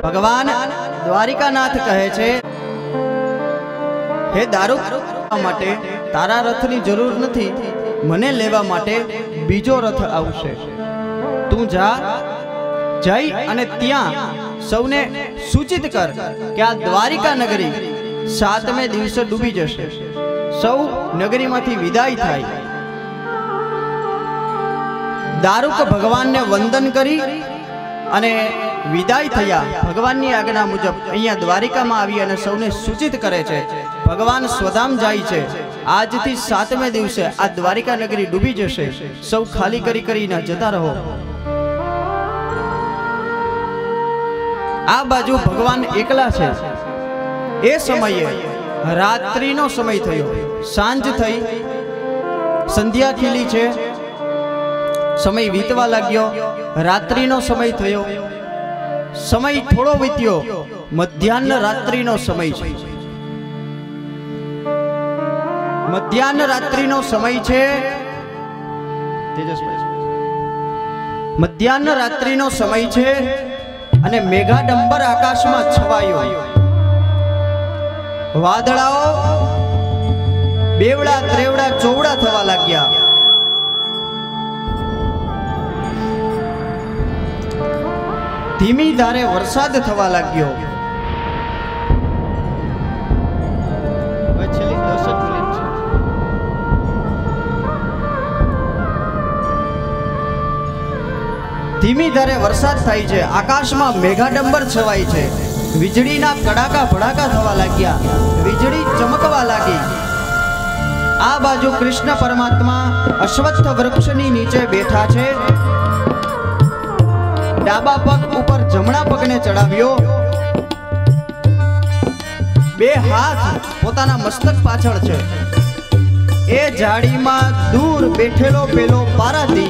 भगवान द्वारिकानाथ कहे छे, हे दारूक माटे तारा रथनी जरूर नथी, मने लेवा माटे बीजो रथ आवशे। तू जा जई अने त्यां सौने सूचित कर कि आ द्वारिका नगरी 7मे दिवसे डूबी जशे। सौ नगरी मांथी विदाय थाय। दारूक भगवान ने वंदन करी अने विदाय थया। भगवान की आज्ञा मुजब अहींया द्वारिका में आवी अने सौने सूचित करे छे। भगवान स्वधाम जाय छे। आज थी 7मे दिवसे आ द्वारिका नगरी डूबी जशे। सौ खाली करी करीने जता रहो। आ बाजू भगवान एकला छे। ए समये रात्रिनो समय थयो, सांज थई, संध्या खीली छे, समय वीतवा लाग्यो, रात्रिनो समय थयो, समय थोड़ो वीत्यो, मध्याह्न रात्रिनो समय छे। मध्याह्न रात्रिनो समय छे। मध्याह्न रात्रिनो समय छे अने मेघाडंबर आकाशमां छवायो। वादळाओ बेवड़ा त्रेवड़ा चौवड़ा थवा लाग्या। धीमी धारे वरसाद थवा लाग्यो। धीमी धारे वरसाद थाय छे। आकाशमां मेघाडंबर छवाय छे। वीजळीना कड़ाका भड़ाका थवा लाग्या। वीजળી चमकवा लागी। आ बाजू कृष्ण परमात्मा अश्वत्थ वृक्षनी नीचे बैठा छे। डाबा पग ऊपर जमणा पगने चढ़ाव्यो। बे हाथ पोताना मस्तक पाछळ छे। ए झाड़ीमां दूर बैठेलो पेलो पाराधी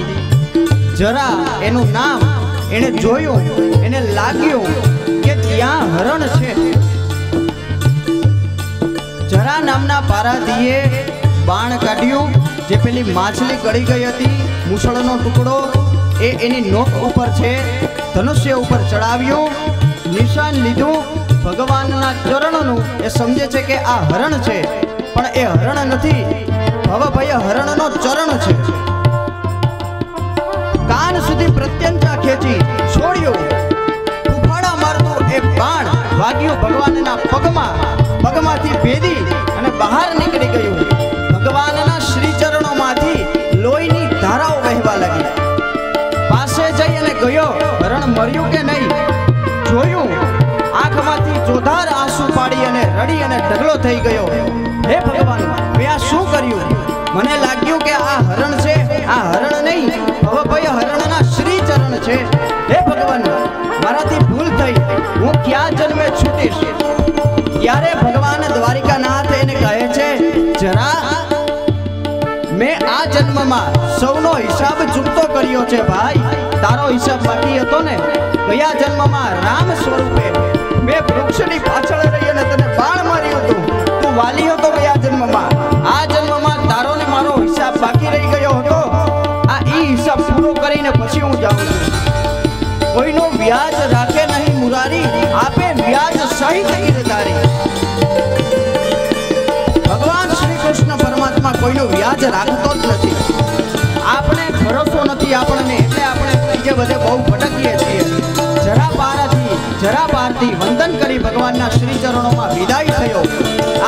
जरा एनु नाम एने जोयो, एने लाग्यो के त्यां हरण छे। जरा नामना पाराधीए बाण काढ्યું। जे पेली माछली गળી गई हती, मूसळનો टुकड़ो ए एनी नोक ऊपर छे। धनुष्य ऊपर चढ़ाव्યું, निशान लीधું। भगवानना चरणों ए समझे छे के आ हरण छे, पण ए हरण नथी, भवभय हरणनो चरण छे। कान सुधी प्रत्यंचा खेची छोड़्यो। उफाड़ा मारतो ए बाण वाग्यो भगवानना पगमा। पगमांथी भेदी अने बहार निकળી गयो। भगवानना श्री चरणोमांथी लोहीनी धाराओ वहेवा लागी। पासे जई अने गयो, हरण मर्યું के नहीं जोयुं। आंखमांथी जोधार आंसू पाड़ी अने रड़ी अने ढगलो थई गयो। हे भगवान, मैं आ शुं कर्युं? मने लाग्युं के आ हरण छे, आ हरण नहीं, भवभय हरणना श्री चरण छे। हे भगवान, माराथी भूल थई, हूँ क्या जन्मे छूटीश। त्यारे भगवान द्वारिकानाथ एने कहे छे, जरा मैं आ जन्म में सौनो हिसाब चूकतो कर्यो छे भाई। तारो हिसाब बाकी हतो ने। गया जन्म में राम स्वरूपे मैं वृक्षनी पाछळ रही अने तने बाण मार्यो हतो। तू वाली हतो गया जन्म में। आ जन्म में तारो ने मारो हिसाब बाकी रही गयो हतो। आ ई हिसाब पूरो करीने पछी हूँ जाऊं छुं। कोईनो व्याज राखे नहीं मुरारी, आपे व्याज सहित गिरधारी। भगवान श्री कृष्ण परमात्मा कोईनो व्याज राखतो ज नथी। आपणे भरोસો નથી આપણને, એટલે આપણે બીજે બધે બહુ ભટકીએ છીએ। જરા પારથી વંદન કરી ભગવાનના શ્રી ચરણોમાં વિદાય થયો।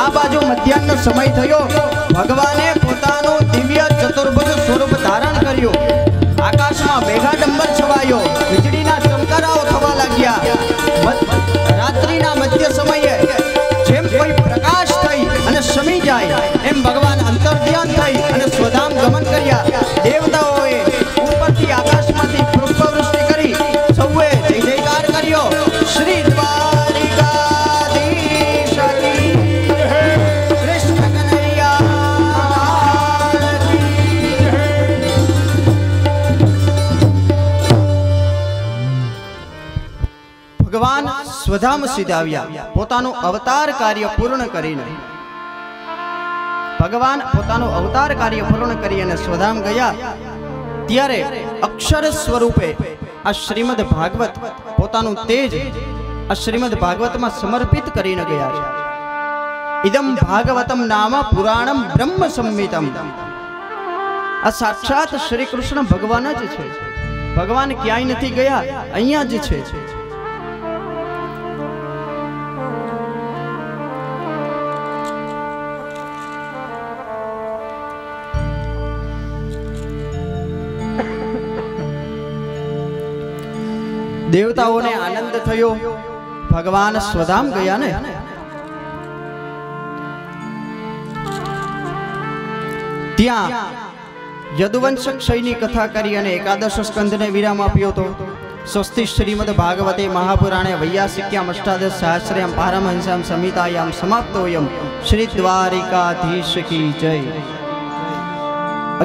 આ બાજુ મધ્યાહ્ન સમય થયો। ભગવાને પોતાનું દિવ્ય ચતુર્ભુજ સ્વરૂપ ધારણ કર્યું। આકાશમાં મેઘાડંબર છવાયો। વીજળીના ચમકારાઓ થવા लाग्યા। રાત્રિના મધ્ય સમયે જેમ કોઈ પ્રકાશ થઈ અને શમી જાય, એમ ભગવાન અંતર્ધ્યાન થઈ અને સ્વધામ ગમન કર્યા। દેવતાઓએ ઉપરથી આકાશમાંથી પુષ્પવૃષ્ટિ કરી સૌએ જય જયકાર કર્યો। શ્રી દ્વારિકાધીશ કી જય, કૃષ્ણ કનૈયા કી જય। ભગવાન સ્વધામ સિધાવ્યા। પોતાનું અવતાર કાર્ય પૂર્ણ કરીને ભગવાન પોતાનું અવતાર કાર્ય પૂર્ણ કરી અને સ્વધામ ગયા। ત્યારે અક્ષર સ્વરૂપે આ શ્રીમદ ભાગવત પોતાનું તેજ આ શ્રીમદ ભાગવતમાં સમર્પિત કરીને ગયા છે. ઇદમ ભાગવતમ નામ પુરાણમ બ્રહ્મ સંહિતમ. આ સાક્ષાત શ્રી કૃષ્ણ ભગવાન જ છે. ભગવાન ક્યાંય નથી ગયા, અહીંયા જ છે. દેવતાઓને આનંદ થયો, ભગવાન સ્વધામ ગયા ને. ત્યાં યદુવંશ ક્ષયની કથા કરી અને એકાદશ સ્કંદને વિરામ આપ્યો હતો. સ્વસ્તિ શ્રીમદ ભાગવતે મહાપુરાણે વૈયાસિક્યામ અષ્ટાદશ સહસ્રયામ પારમહંસ્યામ સંહિતાયામ સમાપ્તોયમ. શ્રી દ્વારિકાધીશ કી જય.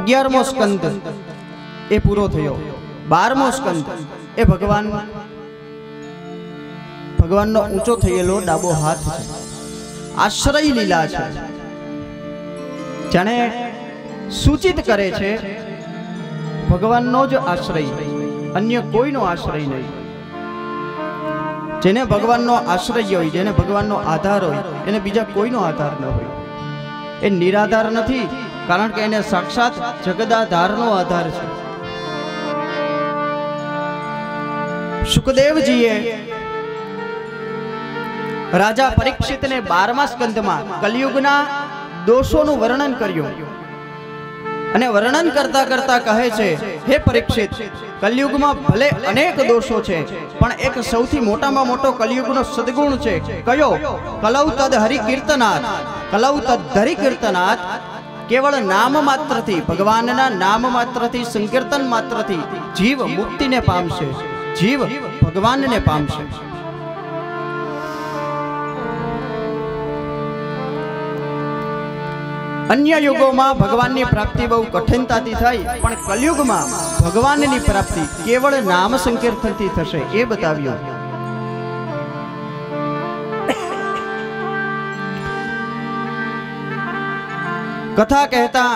11મો સ્કંદ એ પૂરો થયો. 12મો સ્કંદ એ ભગવાનનો ઊંચો થયેલો ડાબો હાથ છે. આશ્રય લીલા છે. જાણે સૂચિત કરે છે ભગવાનનો જ આશ્રય, અન્ય કોઈનો આશ્રય નહીં. જેને ભગવાનનો આશ્રય હોય, જેને ભગવાનનો આધાર હોય, એને બીજા કોઈનો આધાર ન હોય. એ નિરાધાર નથી, કારણ કે એને સાક્ષાત જગદાધારનો આધાર છે. સુખદેવજીએ રાજા પરીક્ષિતને 12મા સ્કંદમાં કલિયુગના દોષોનું વર્ણન કર્યું અને વર્ણન કરતા કરતા કહે છે, હે પરીક્ષિત, કલિયુગમાં ભલે અનેક દોષો છે, પણ એક સૌથી મોટામાં મોટો કલિયુગનો સદગુણ છે. કયો? કલૌ તદ હરિ કીર્તનાથ. કલૌ તદ હરિ કીર્તનાથ. કેવળ નામ માત્રથી, ભગવાનના નામ માત્રથી, સંકીર્તન માત્રથી જીવ મુક્તિને પામશે, જીવ ભગવાનને પામશે. અન્ય યુગોમાં ભગવાનની પ્રાપ્તિ બહુ કઠિનતાથી થાય, પણ કલયુગમાં ભગવાનની પ્રાપ્તિ કેવળ નામ સંકીર્તનથી થશે, એ બતાવ્યું. કથા કહેતા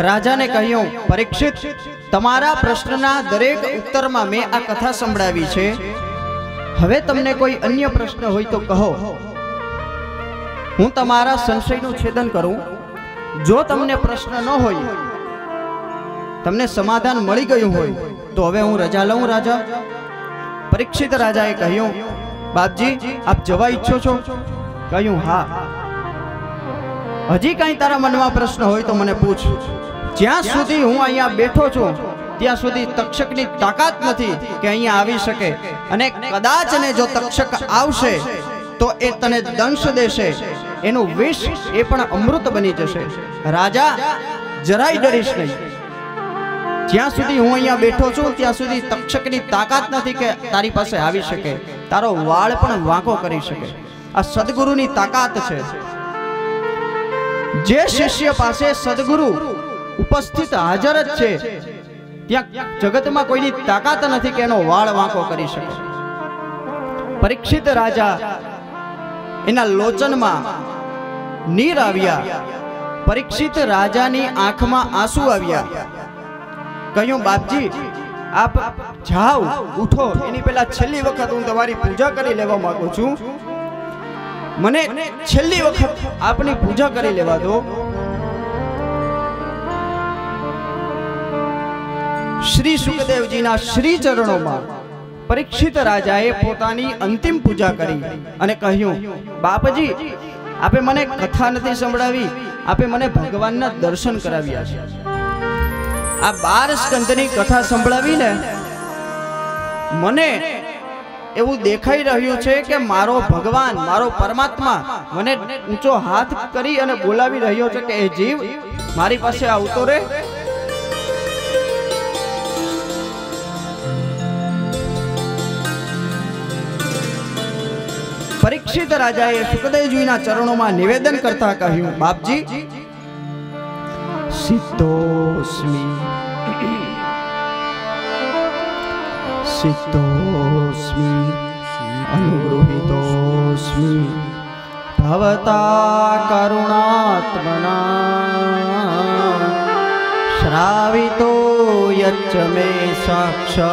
રાજાને કહ્યું, પરીક્ષિત, તમારા પ્રશ્નના દરેક ઉત્તરમાં મેં આ કથા સંભળાવી છે. હવે તમને કોઈ અન્ય પ્રશ્ન હોય તો કહો, હું તમારા સંશયનું છેદન કરું. જો તમને પ્રશ્ન ન હોય, તમને સમાધાન મળી ગયું હોય, તો હવે હું રજા લઉં રાજા? પરીક્ષિત રાજાએ કહ્યું, બાપજી, આપ જવા ઈચ્છો છો? કહ્યું, હા. હજી કઈ તારા મનમાં પ્રશ્ન હોય તો મને પૂછ. જ્યાં સુધી હું અહીંયા બેઠો છું ત્યાં સુધી તક્ષકની તાકાત નથી કે અહીંયા આવી શકે, અને કદાચ ને જો તક્ષક આવશે તો એ તને દંશ દેશે. એનું વિષ એ પણ અમૃત બની જશે. રાજા, જરાય ડરીશ નહીં. જ્યાં સુધી હું અહીંયા બેઠો છું ત્યાં સુધી તક્ષકની તાકાત નથી કે તારી પાસે આવી શકે, તારો વાળ પણ વાંકો કરી શકે. આ સદગુરુની તાકાત છે. જે શિષ્ય પાસે સદગુરુ ઉપસ્થિત હાજર જ છે, ત્યાં જગતમાં કોઈની તાકાત નથી કે એનો વાળ વાંકો કરી શકે. પરીક્ષિત રાજા, એના લોચનમાં નીર આવ્યા. પરીક્ષિત રાજાની આંખમાં આંસુ આવ્યા. કહ્યું, બાપજી, આપ જાઓ, ઉઠો. એની પહેલા છેલ્લી વખત હું તમારી પૂજા કરી લેવા માંગુ છું. મને છેલ્લી વખત આપની પૂજા કરી લેવા દો. શ્રી સુખદેવજીના શ્રી ચરણોમાં પરીક્ષિત રાજાએ પોતાની અંતિમ પૂજા કરી અને કહ્યું, બાપજી, આપે મને કથા નથી સંભળાવી, આપે મને ભગવાનના દર્શન કરાવ્યા છે. આ 12 સ્કંદની કથા સંભળાવીને મને એવું દેખાઈ રહ્યું છે કે મારો ભગવાન, મારો પરમાત્મા મને ઊંચો હાથ કરી અને બોલાવી રહ્યો છે કે એ જીવ, મારી પાસે આવતો રે. પરીક્ષિત રાજાએ સુખદેવજીના ચરણોમાં નિવેદન કરતા કહ્યું, બાપજી, સિદ્ધોસ્મી સિદ્ધોસ્મી અનુગૃહિતોસ્મી ભવતા કરુણાત્મના શ્રાવિતો યચ્ચ મે સાક્ષાત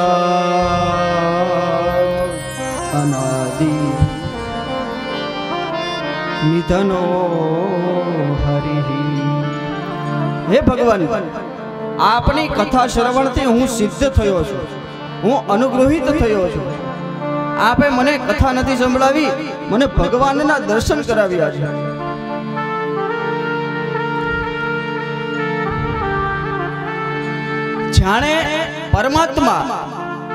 અનાદિ આદિ નિધનો હરિ। હે ભગવાન, આપની કથા શ્રવણથી હું સિદ્ધ થયો છું, હું અનુગ્રહિત થયો છું। આપે મને કથા નથી સંભળાવી, મને ભગવાનના દર્શન કરાવ્યા છે। જાણે પરમાત્મા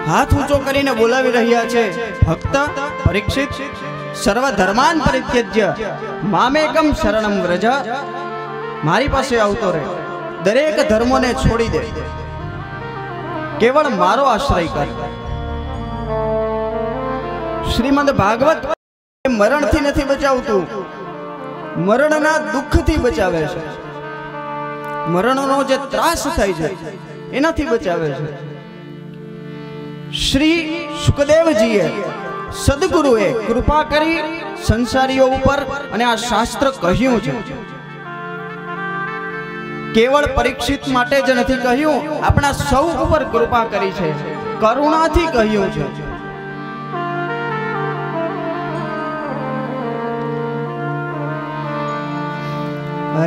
હાથ ઊંચો કરીને બોલાવી રહ્યા છે, ભક્ત પરીક્ષિત, સર્વ ધર્માન પરિત્યજ્ય મામેકમ શરણમ વ્રજ। મારી પાસે આવતો રહે, દરેક ધર્મોને છોડી દે, કેવળ મારો આશ્રય કર। શ્રીમદ ભાગવત મરણથી નથી બચાવતું, મરણના દુઃખથી બચાવે છે। મરણનો જે ત્રાસ થાય છે એનાથી બચાવે છે। શ્રી સુખદેવજીએ, સદગુરુએ કૃપા કરી સંસારીઓ ઉપર અને આ શાસ્ત્ર કહ્યું છે। કેવળ પરીક્ષિત માટે જ નથી કહ્યું, આપણા સૌ ઉપર કૃપા કરી છે, કરુણાથી કહ્યું છે।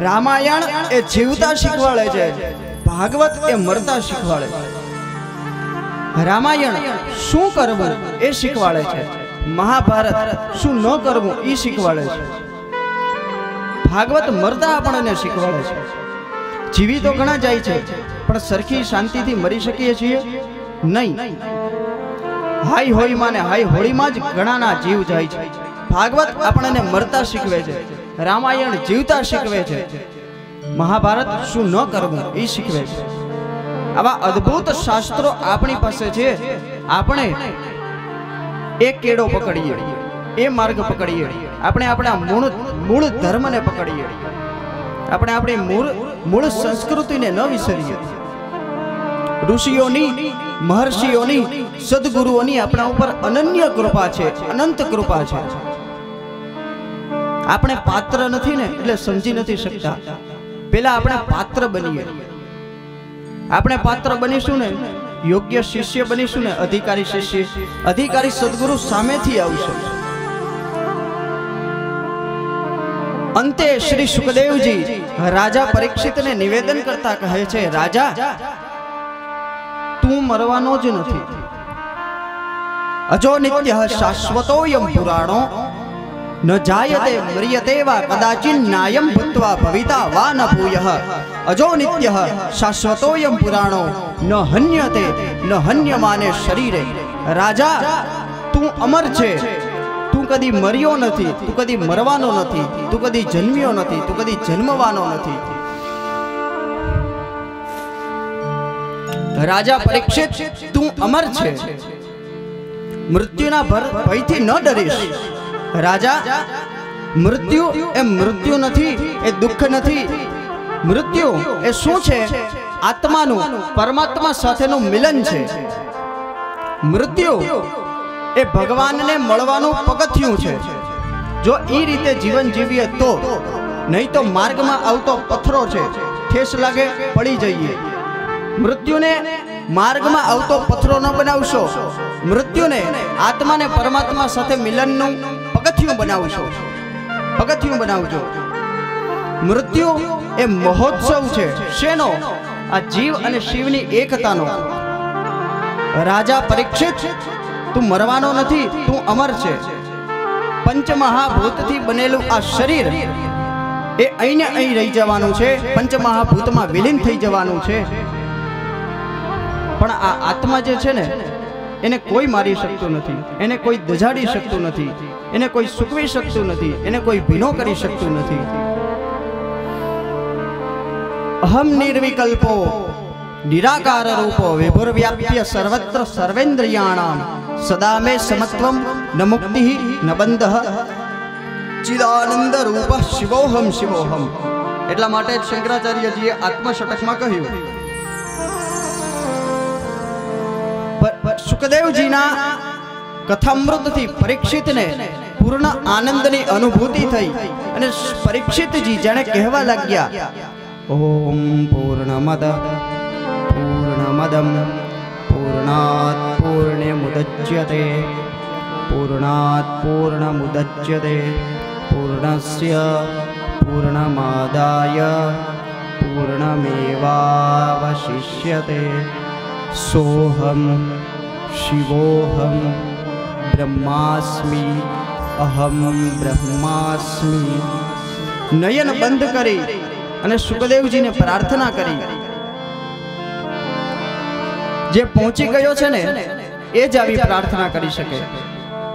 રામાયણ એ જીવતા શીખવાડે છે, ભાગવત એ મરતા શીખવાડે છે। રામાયણ શું કરવું એ શીખવાડે છે, મહાભારત શું ન કરવું એ શીખવાડે છે। ભાગવત મરતા આપણને શીખવાડે છે। જીવી તો ઘણા જાય છે, પણ સરખી શાંતિથી મરી શકીએ છીએ નહીં। હાઈ હોળીમાં ને હાઈ હોળીમાં જ ઘણાના જીવ જાય છે। ભાગવત આપણને મરતા શીખવે છે, રામાયણ જીવતા શીખવે છે, મહાભારત શું ન કરવું એ શીખવે છે। આવા અદ્ભુત શાસ્ત્રો આપણી પાસે છે, આપણે એક કેડો પકડીએ, એ માર્ગ પકડીએ, આપણે આપણા મૂળ ધર્મને પકડીએ, આપણે આપણી મૂળ સંસ્કૃતિને ન વિસરીએ। ઋષિઓની, મહર્ષિઓની, સદગુરુઓની આપણા ઉપર અનન્ય કૃપા છે, અનંત કૃપા છે। આપણે પાત્ર નથી ને એટલે સમજી નથી શકતા, પેલા આપણે પાત્ર બનીએ। આપણે પાત્ર બનીશું ને, યોગ્ય શિષ્ય બનીશું ને, અધિકારી શિષ્ય, અધિકારી સદગુરુ સામેથી આવશે। અંતે શ્રી સુખદેવજી રાજા પરીક્ષિતને નિવેદન કરતા કહે છે, રાજા, તું મરવાનો જ નથી। અજો નિત્ય શાશ્વતોયમ પુરાણો ન જાયતે મર્યતે વા કદાચિન નાયમ ભૂત્વા ભવિતા વા ન ભૂયઃ। અજો નિત્ય શાશ્વતોયમ પુરાણો ન હન્યતે ન હન્યમાને શરીરે। રાજા, તું અમર છે, તું કદી મર્યો નથી, તું કદી મરવાનો નથી, તું કદી જન્મ્યો નથી, તું કદી જન્મવાનો નથી। રાજા પરીક્ષિત, તું અમર છે, મૃત્યુના ભયથી ન ડરીશ। રાજા, મૃત્યુ એ મૃત્યુ નથી, એ દુઃખ નથી। મૃત્યુ એ શું છે? આત્માનું પરમાત્મા સાથેનું મિલન છે। મૃત્યુ એ ભગવાનને મળવાનું પગથિયું છે। જો એ રીતે જીવન જીવીએ તો, નહીં તો માર્ગમાં આવતો પથ્થરો છે, ઠેસ લાગે પડી જઈએ। મૃત્યુને માર્ગમાં આવતો પથ્થરો ન બનાવશો, મૃત્યુને આત્માને પરમાત્મા સાથે મિલનનું પગથિયું બનાવશો, પગથિયું બનાવજો। મૃત્યુ એ મહોત્સવ છે, શેનો? આ જીવ અને શિવની એકતાનો। રાજા પરીક્ષિત, તું મરવાનો નથી, તું અમર છે। પંચમહાભૂતથી બનેલું આ શરીર એ અહીં ને અહીં રહી જવાનું છે, પંચમહાભૂતમાં વિલીન થઈ જવાનું છે। પણ આ આત્મા જે છે ને, એને કોઈ મારી શકતું નથી, એને કોઈ દજાડી શકતું નથી, એને કોઈ સૂકવી શકતું નથી, એને કોઈ ભીનો કરી શકતું નથી। અહમ નિર્વિકલ્પો નિરાકાર રૂપો વિભુર્વ્યાપ્ય સર્વત્ર સર્વેન્દ્રિયાણામ સદા મે સમત્વમ ન મુક્તિ ન બંધઃ ચિદાનંદ રૂપ શિવોહમ શિવોહમ। એટલા માટે જ શંકરાચાર્યજીએ આત્મષટકમાં કહ્યું, સુખદેવજીના કથામૃતથી પરીક્ષિતને પૂર્ણ આનંદની અનુભૂતિ થઈ અને પરીક્ષિતજી જાણે કહેવા લાગ્યા, ઓમ પૂર્ણમદ પૂર્ણમદમ પૂર્ણાત પૂર્ણમુદચ્યતે પૂર્ણાત પૂર્ણમુદચ્યતે પૂર્ણસ્ય પૂર્ણમાદાય પૂર્ણમેવાવશિષ્યતે સોહમ શિવોહમ બ્રહ્માસ્મિ અહમ બ્રહ્માસ્મિ. નયન બંધ કરી અને સુખદેવજીને પ્રાર્થના કરી. જે પહોંચી ગયો છે ને એ જ આવી પ્રાર્થના કરી શકે,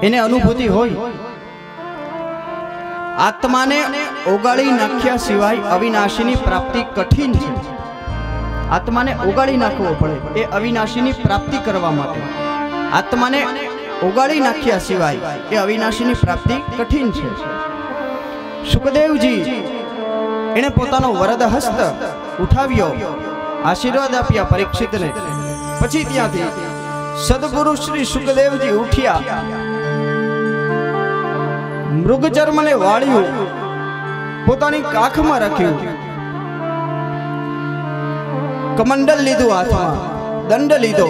એને અનુભૂતિ હોય. આત્માને ઓગાળી નાખ્યા સિવાય અવિનાશીની પ્રાપ્તિ કઠિન છે. આત્માને ઓગાળી નાખવો પડે એ અવિનાશીની પ્રાપ્તિ કરવા માટે. આત્માને ઓગાળી નાખ્યા સિવાય એ અવિનાશીની પ્રાપ્તિ કઠિન છે. સુખદેવજી એણે પોતાનો વરદ હસ્ત ઉઠાવ્યો, આશીર્વાદ આપ્યા પરીક્ષિતને. પછી ત્યાંથી સદગુરુ શ્રી સુખદેવજી ઉઠ્યા, મૃગચર્મને વાળ્યું, પોતાની કાખમાં રાખ્યું, કમંડલ લીધું હાથમાં, દંડ લીધો.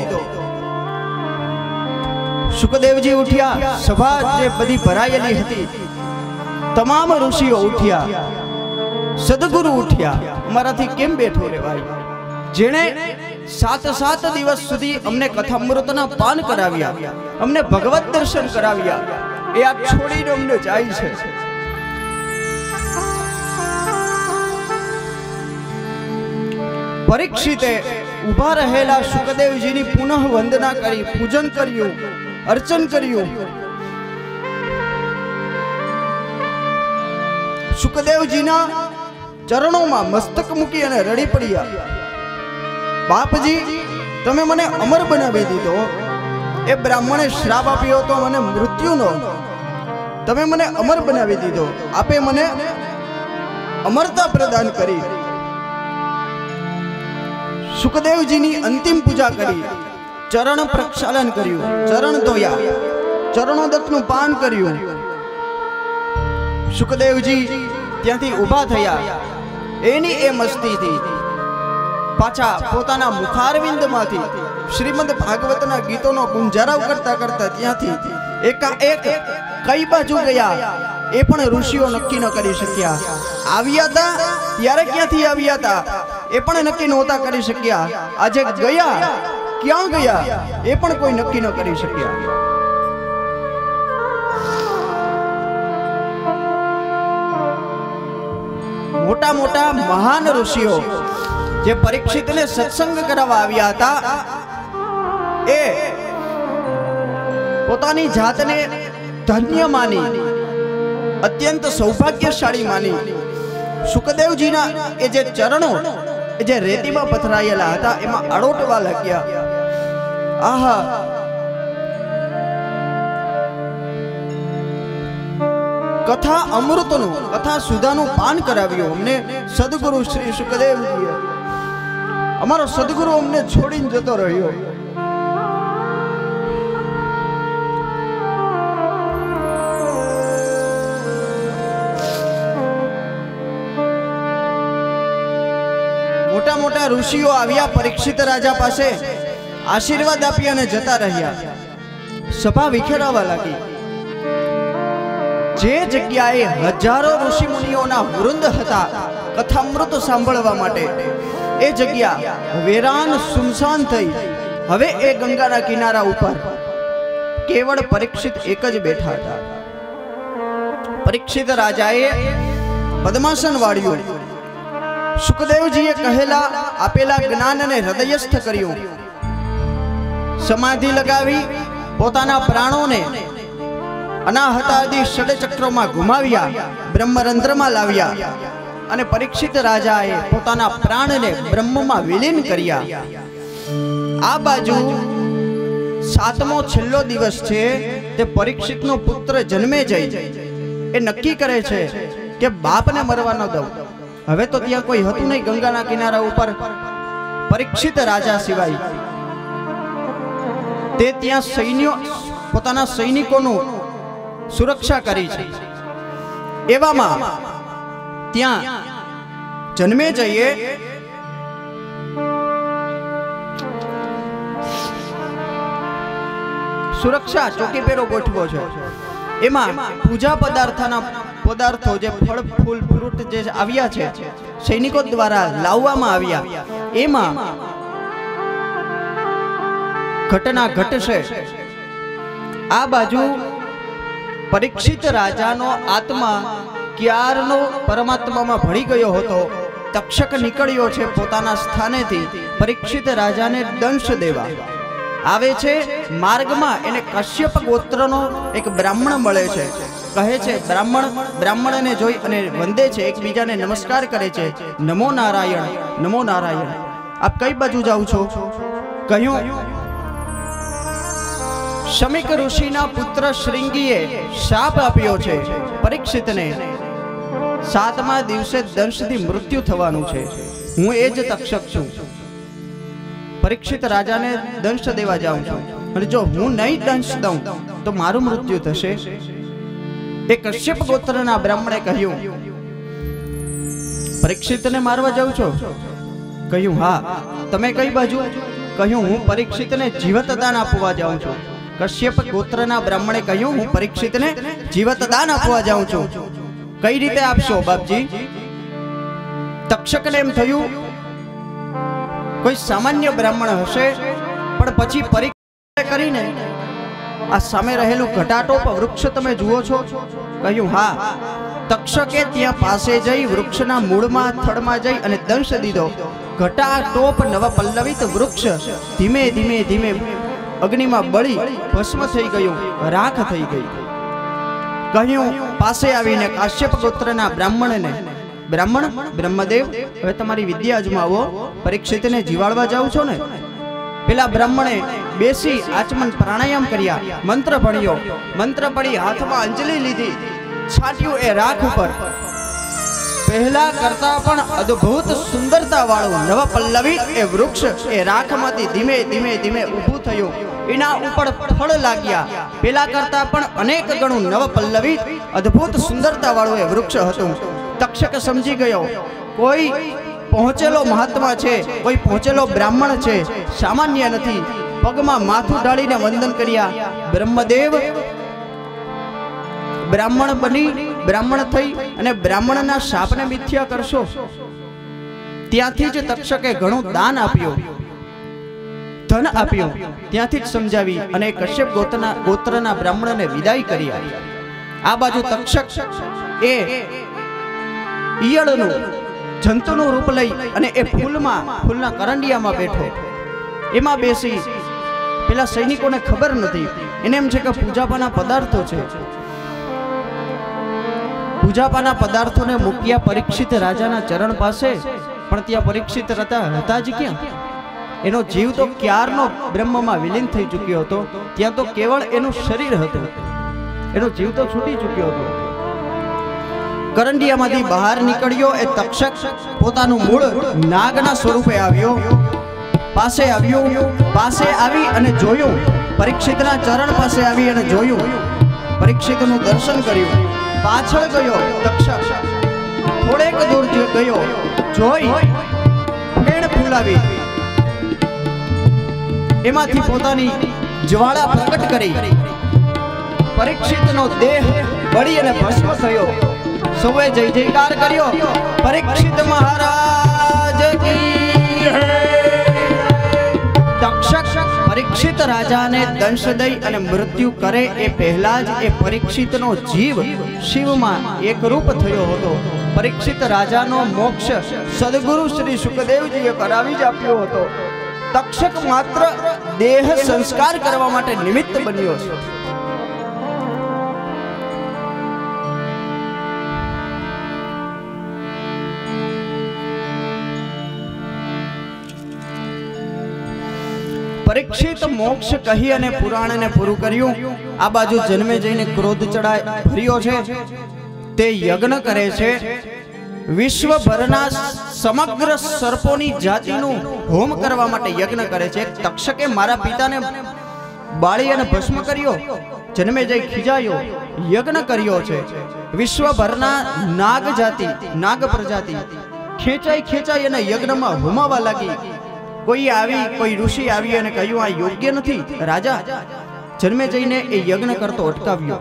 સુખદેવજી ઉઠ્યા, સભા જે બધી ભરાયેલી હતી તમામ ઋષિઓ ઉઠ્યા, સદગુરુ ઉઠ્યા. અમારાથી કેમ બેઠો રહેવાય? જેણે 7 દિવસ સુધી અમને કથામૃતના પાન કરાવ્યા, અમને ભગવત દર્શન કરાવ્યા, એ આ છોડીને અમને જાય છે. પરીક્ષિતે ઊભા રહેલા સુખદેવજીની પુનઃ વંદના કરી, પૂજન કર્યું, અર્ચન કર્યું. સુખદેવજીના ચરણોમાં મસ્તક મૂકી અને રડી પડ્યા. બાપજી, તમે મને અમર બનાવી દીધો. એ બ્રાહ્મણે શ્રાપ આપ્યો હતો મને મૃત્યુનો, તમે મને અમર બનાવી દીધો. આપે મને અમરતા પ્રદાન કરી. સુખદેવજીની અંતિમ પૂજા કરી, ચરણ પ્રક્ષાલન કર્યું, ચરણ ધોયા, ચરણોદકનું પાન કર્યું. સુખદેવજી ત્યાંથી ઊભા થયા. એની એ મસ્તીથી પાછા પોતાના મુખારવિંદમાંથી શ્રીમદ ભાગવતના ગીતોનો ગુંજરાવ કરતા કરતા ત્યાંથી એકાએક કઈ બાજુ ગયા એ પણ ઋષિઓ નક્કી ન કરી શક્યા. આવ્યા હતા ત્યારે ક્યાંથી આવ્યા હતા એ પણ નક્કી નહોતા કરી શક્યા. આજે ગયા ક્યાં ગયા એ પણ કોઈ નક્કી ન કરી શક્યા. મોટા મોટા મહાન ઋષિઓ જે પરીક્ષિતને સત્સંગ કરાવવા આવ્યા હતા એ પોતાની જાતને ધન્ય માની, અત્યંત સૌભાગ્યશાળી માની. સુખદેવજીના એ જે ચરણો જે રેતીમાં પથરાયેલા હતા એમાં અડોટવા લાગ્યા. આહા, કથા અમૃતનું, કથા સુધાનું પાન કરાવ્યું અમને સદગુરુ શ્રી સુખદેવજીએ. અમારો સદગુરુ અમને છોડીને જતો રહ્યો. મોટા મોટા ઋષિઓ આવ્યા પરીક્ષિત રાજા પાસે, આશીર્વાદ આપી અને જતા રહ્યા. સભા વિખેરાવા લાગી. જે જગ્યાએ હજારો ઋષિ મુનિઓના વૃંદ હતા કથામૃત સાંભળવા માટે, એ જગ્યા વેરાન સુમસાન થઈ. હવે એ ગંગાના કિનારા ઉપર કેવળ પરીક્ષિત એક જ બેઠા હતા. પરીક્ષિત રાજાએ પદ્માસન વાળ્યું. સુખદેવજીએ કહેલા આપેલા જ્ઞાનને હૃદયસ્થ કર્યું. સમાધિ લગાવી પોતાના પ્રાણોને અનાહતાદિ ષડચક્રોમાં ઘુમાવ્યા, બ્રહ્મરંધ્રમાં લાવ્યા અને પરીક્ષિત રાજાએ પોતાના પ્રાણને બ્રહ્મમાં વિલીન કર્યા. આ બાજુ 7મો છેલ્લો દિવસ છે. તે પરીક્ષિતનો પુત્ર જન્મેજય એ નક્કી કરે છે કે બાપને મરવા ન દઉં. હવે તો ત્યાં કોઈ હતું નહીં ગંગાના કિનારા ઉપર પરીક્ષિત રાજા સિવાય. તે ત્યાં સૈન્યો પોતાના સૈનિકોનું સુરક્ષા કરી છે. એવામાં ત્યાં જન્મેજયે સુરક્ષા ચોકીપેરો ગોઠવો છે, એમાં પૂજા પદાર્થો જે ફળ ફૂલ ફ્રૂટ જે આવ્યા છે સૈનિકો દ્વારા લાવવામાં આવ્યા, એમાં ઘટના ઘટશે. આ બાજુ પરીક્ષિત રાજાનો આત્મા ક્યારનો પરમાત્મામાં ભળી ગયો હતો. તક્ષક નીકળ્યો છે પોતાના સ્થાનેથી પરીક્ષિત રાજાને દંશ દેવા. આવે છે માર્ગમાં એને કશ્યપ ગોત્રનો એક બ્રાહ્મણ મળે છે. કહે છે બ્રાહ્મણને જોઈ અને વંદે છે, એકબીજાને નમસ્કાર કરે છે. નમો નારાયણ, નમો નારાયણ. આપ કઈ બાજુ જાઓ છો? કહ્યું શમિક ઋષિના પુત્ર શ્રીંગીએ શાપ આપ્યો છે પરીક્ષિતને, 7મા દિવસે દંશથી મૃત્યુ થવાનું છે. હું એ જ તક્ષક છું. પરીક્ષિત રાજાને દંશ દેવા જાઉં છું, અને જો હું નહીં દંશ દઉં તો મારું મૃત્યુ થશે. એ કશ્યપ ગોત્રના બ્રાહ્મણે કહ્યું, પરીક્ષિતને મારવા જાઉં છો? કહ્યું હા. તમે કઈ બાજુ? કહ્યું હું પરીક્ષિતને જીવતદાન આપવા જાઉં છું. કશ્યપ ગોત્રના બ્રાહ્મણે કહ્યું હું પરીક્ષિતને જીવતદાન આપવા જાઉં છું. કઈ રીતે આપશો બાપજી? તક્ષકને એમ થયું કોઈ સામાન્ય બ્રાહ્મણ હશે, પણ પછી પરીક્ષા કરીને આ સામે રહેલું ઘટાટોપ વૃક્ષ તમે જુઓ છો? કહ્યું હા. તક્ષકે ત્યાં પાસે જઈ વૃક્ષના મૂળમાં થડમાં જઈ અને દંશ દીધો. ઘટાટોપ નવપલ્લવિત વૃક્ષ ધીમે ધીમે ધીમે અગ્નિમાં બળી ભસ્મ થઈ ગયું, રાખ થઈ ગઈ. કહ્યું પાસે આવીને કાશ્યપ ગોત્રના બ્રાહ્મણને, બ્રહ્મદેવ હવે તમારી વિદ્યા અજમાવો, પરીક્ષિતને જીવાડવા જાવ છો ને? પેલા બ્રાહ્મણે બેસી આચમન પ્રાણાયામ કર્યા, મંત્ર ભણ્યો. મંત્ર પડી હાથમાં અંજલિ લીધી, છાટ્યું એ રાખ ઉપર. પહેલા કરતા પણ અદ્ભુત સુંદરતા વાળું નવપલ્લવિત એ વૃક્ષ એ રાખમાંથી ધીમે ધીમે ધીમે ઊભું થયું. એના ઉપર ફળ લાગ્યા. પેલા કરતા પણ અનેક ગણું નવપલ્લવિત અદ્ભુત સુંદરતા વાળું એ વૃક્ષ હતું. તક્ષક સમજી ગયો કોઈ પહોંચેલો મહાત્મા છે, કોઈ પહોંચેલો બ્રાહ્મણ છે, સામાન્ય નથી. પગમાં માથું ડાળીને વંદન કર્યા. બ્રહ્મદેવ બ્રાહ્મણ બની બ્રાહ્મણ થઈ અને બ્રાહ્મણના શાપને મિથ્યા કરશો. ત્યાંથી જ તક્ષકે ઘણું દાન આપ્યું, ધન આપ્યું. ત્યાંથી જ સમજાવી અને કશ્યપ ગોત્રના બ્રાહ્મણને વિદાય કરી. આ બાજુ તક્ષક એ ઈયળનું જંતુનું રૂપ લઈ અને એ ફૂલના કરંડિયામાં બેઠો. એમાં બેસી પેલા સૈનિકોને ખબર નથી, એને એમ છે કે પૂજાપાના પદાર્થો છે. પૂજાપાના પદાર્થોને મૂક્યા પરીક્ષિત રાજાના ચરણ પાસે, પણ ત્યાં પરીક્ષિત હતા જ ક્યાં? એનો જીવ તો ક્યારનો બ્રહ્મમાં વિલીન થઈ ચૂક્યો હતો. ત્યાં તો કેવળ એનું શરીર હતું, એનો જીવ તો છૂટી ચૂક્યો હતો. કરંડિયામાંથી બહાર નીકળ્યો એ તક્ષક પોતાનું મૂળ નાગના સ્વરૂપે આવ્યો. પાસે આવી અને જોયું, પરીક્ષિતના ચરણ પાસે આવી અને જોયું, પરીક્ષિતનું દર્શન કર્યું. પાછળ ગયો તક્ષક, થોડેક દૂર ગયો, જોઈ ફેણ ફૂલાવી, એમાંથી પોતાની જ્વાળા પ્રગટ કરી. પરીક્ષિતનો દેહ બળી અને ભસ્મ થયો. સૌએ જય જયકાર કર્યો. પરીક્ષિત મહારાજ કી જય. તક્ષક પરીક્ષિત રાજાને દંશ દઈ અને મૃત્યુ કરે એ પહેલા જ એ પરીક્ષિતનો જીવ શિવમાં એકરૂપ થયો હતો. પરીક્ષિત રાજાનો મોક્ષ સદગુરુ શ્રી સુખદેવજીએ કરાવી જ આપ્યો હતો. તક્ષક માત્ર દેહ સંસ્કાર કરવા માટે નિમિત્ત બન્યો છે. પરીક્ષિત મોક્ષ કહી અને પુરાણને પૂરું કર્યું. આ બાજુ જન્મે જઈને ક્રોધ ભર્યો છે. તે યજ્ઞ કરે છે. વિશ્વભરના સમગ્ર સર્પોની જાતિનું હોમ કરવા માટે યજ્ઞ કરે છે. તક્ષકે મારા પિતાને બાળી અને ભસ્મ કર્યો. જન્મે જઈ ખીજાયો, યજ્ઞ કર્યો છે. વિશ્વભરના નાગ જાતિ, નાગ પ્રજાતિ ખેંચાઈ અને યજ્ઞમાં હોમાવા લાગી. કોઈ ઋષિ આવી અને કહ્યું આ યોગ્ય નથી રાજા, જન્મેજયને એ યજ્ઞ કરતો અટકાવ્યો.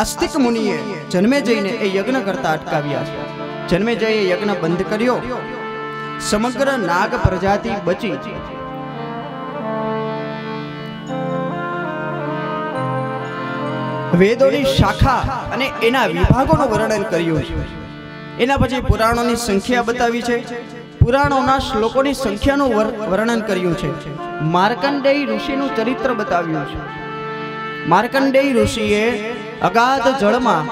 આસ્તિક મુનિએ જન્મેજયને એ યજ્ઞ કરતા અટકાવ્યા. જન્મેજયે યજ્ઞ બંધ કર્યો. સમગ્ર નાગ પ્રજાતિ બચી. વેદોની શાખા અને એના વિભાગોનું વર્ણન કર્યું છે. એના પછી પુરાણોની સંખ્યા બતાવી છે. પુરાણોના શ્લોકોની સંખ્યાનું વર્ણન કર્યું છે. માર્કંડેય ઋષિનું ચરિત્ર બતાવ્યું છે. માર્કંડેય ઋષિએ અગાધ જળમાં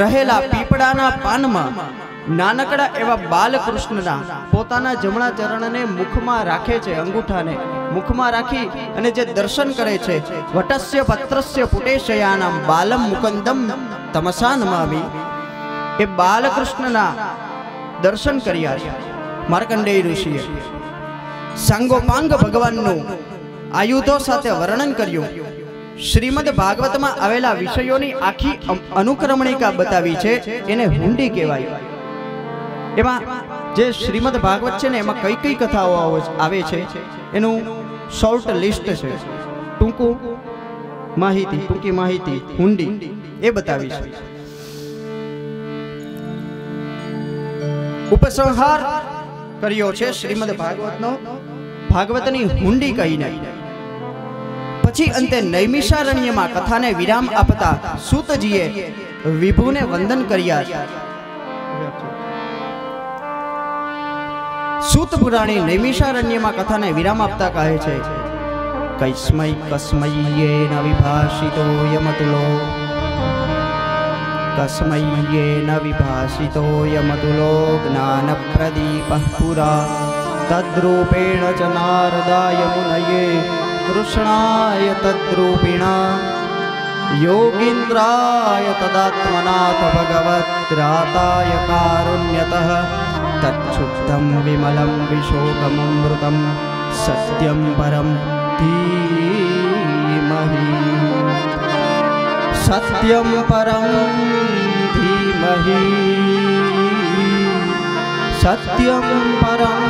રહેલા પીપળાના પાનમાં નાનકડા એવા બાલકૃષ્ણના પોતાના જમણા ચરણને મુખમાં રાખે છે. અંગૂઠાને મુખમાં રાખી અને જે દર્શન કરે છે, વટસ્ય પત્રસ્ય પુટેશયાનામ બાલમ મુકંદમ તમસા નમામિ, એ બાલકૃષ્ણના દર્શન કર્યા છે માર્કંડેય ઋષિએ. સાંગોપાંગ ભગવાનનું આયુધો સાથે વર્ણન કર્યું. શ્રીમદ ભાગવતમાં આવેલા વિષયોની આખી અનુક્રમણિકા બતાવી છે. એને હુંડી કહેવાય. એમાં જે શ્રીમદ ભાગવત છે ને, એમાં કઈ કઈ કથાઓ આવે છે એનું શોર્ટ લિસ્ટ છે. ટૂંકી માહિતી હુંડી એ બતાવી છે. ઉપસંહાર કર્યો છે શ્રીમદ ભાગવતનો, ભાગવતની હુંડી કહીને. પછી અંતે નૈમિષારણ્યમાં કથાને વિરામ આપતા સૂતજીએ વિભુને વંદન કર્યા છે. સૂત પુરાણી નૈમિષારણ્યમાં કથાને વિરામ આપતા કહે છે, કૈસ્મૈ કસ્મૈયેન વિભાષિતો યમતુલો, કસ્મૈયેન વિભાષિતો યમતુલો જ્ઞાન પ્રદીપઃ પુરા તદ્રૂપેણ ચ નારદાય મુનયે કૃષ્ણાય તદ્રૂપિણા યોગીન્દ્રાય તદાત્મનાથ ભગવદ્રાતાય કારુણ્યતઃ તચ્છુદ્ધમ વિમલમ વિશોકમૃતમ સત્યમ પરમ ધીમહિ, સત્યમ પરમ ધીમહિ, સત્યમ પરમ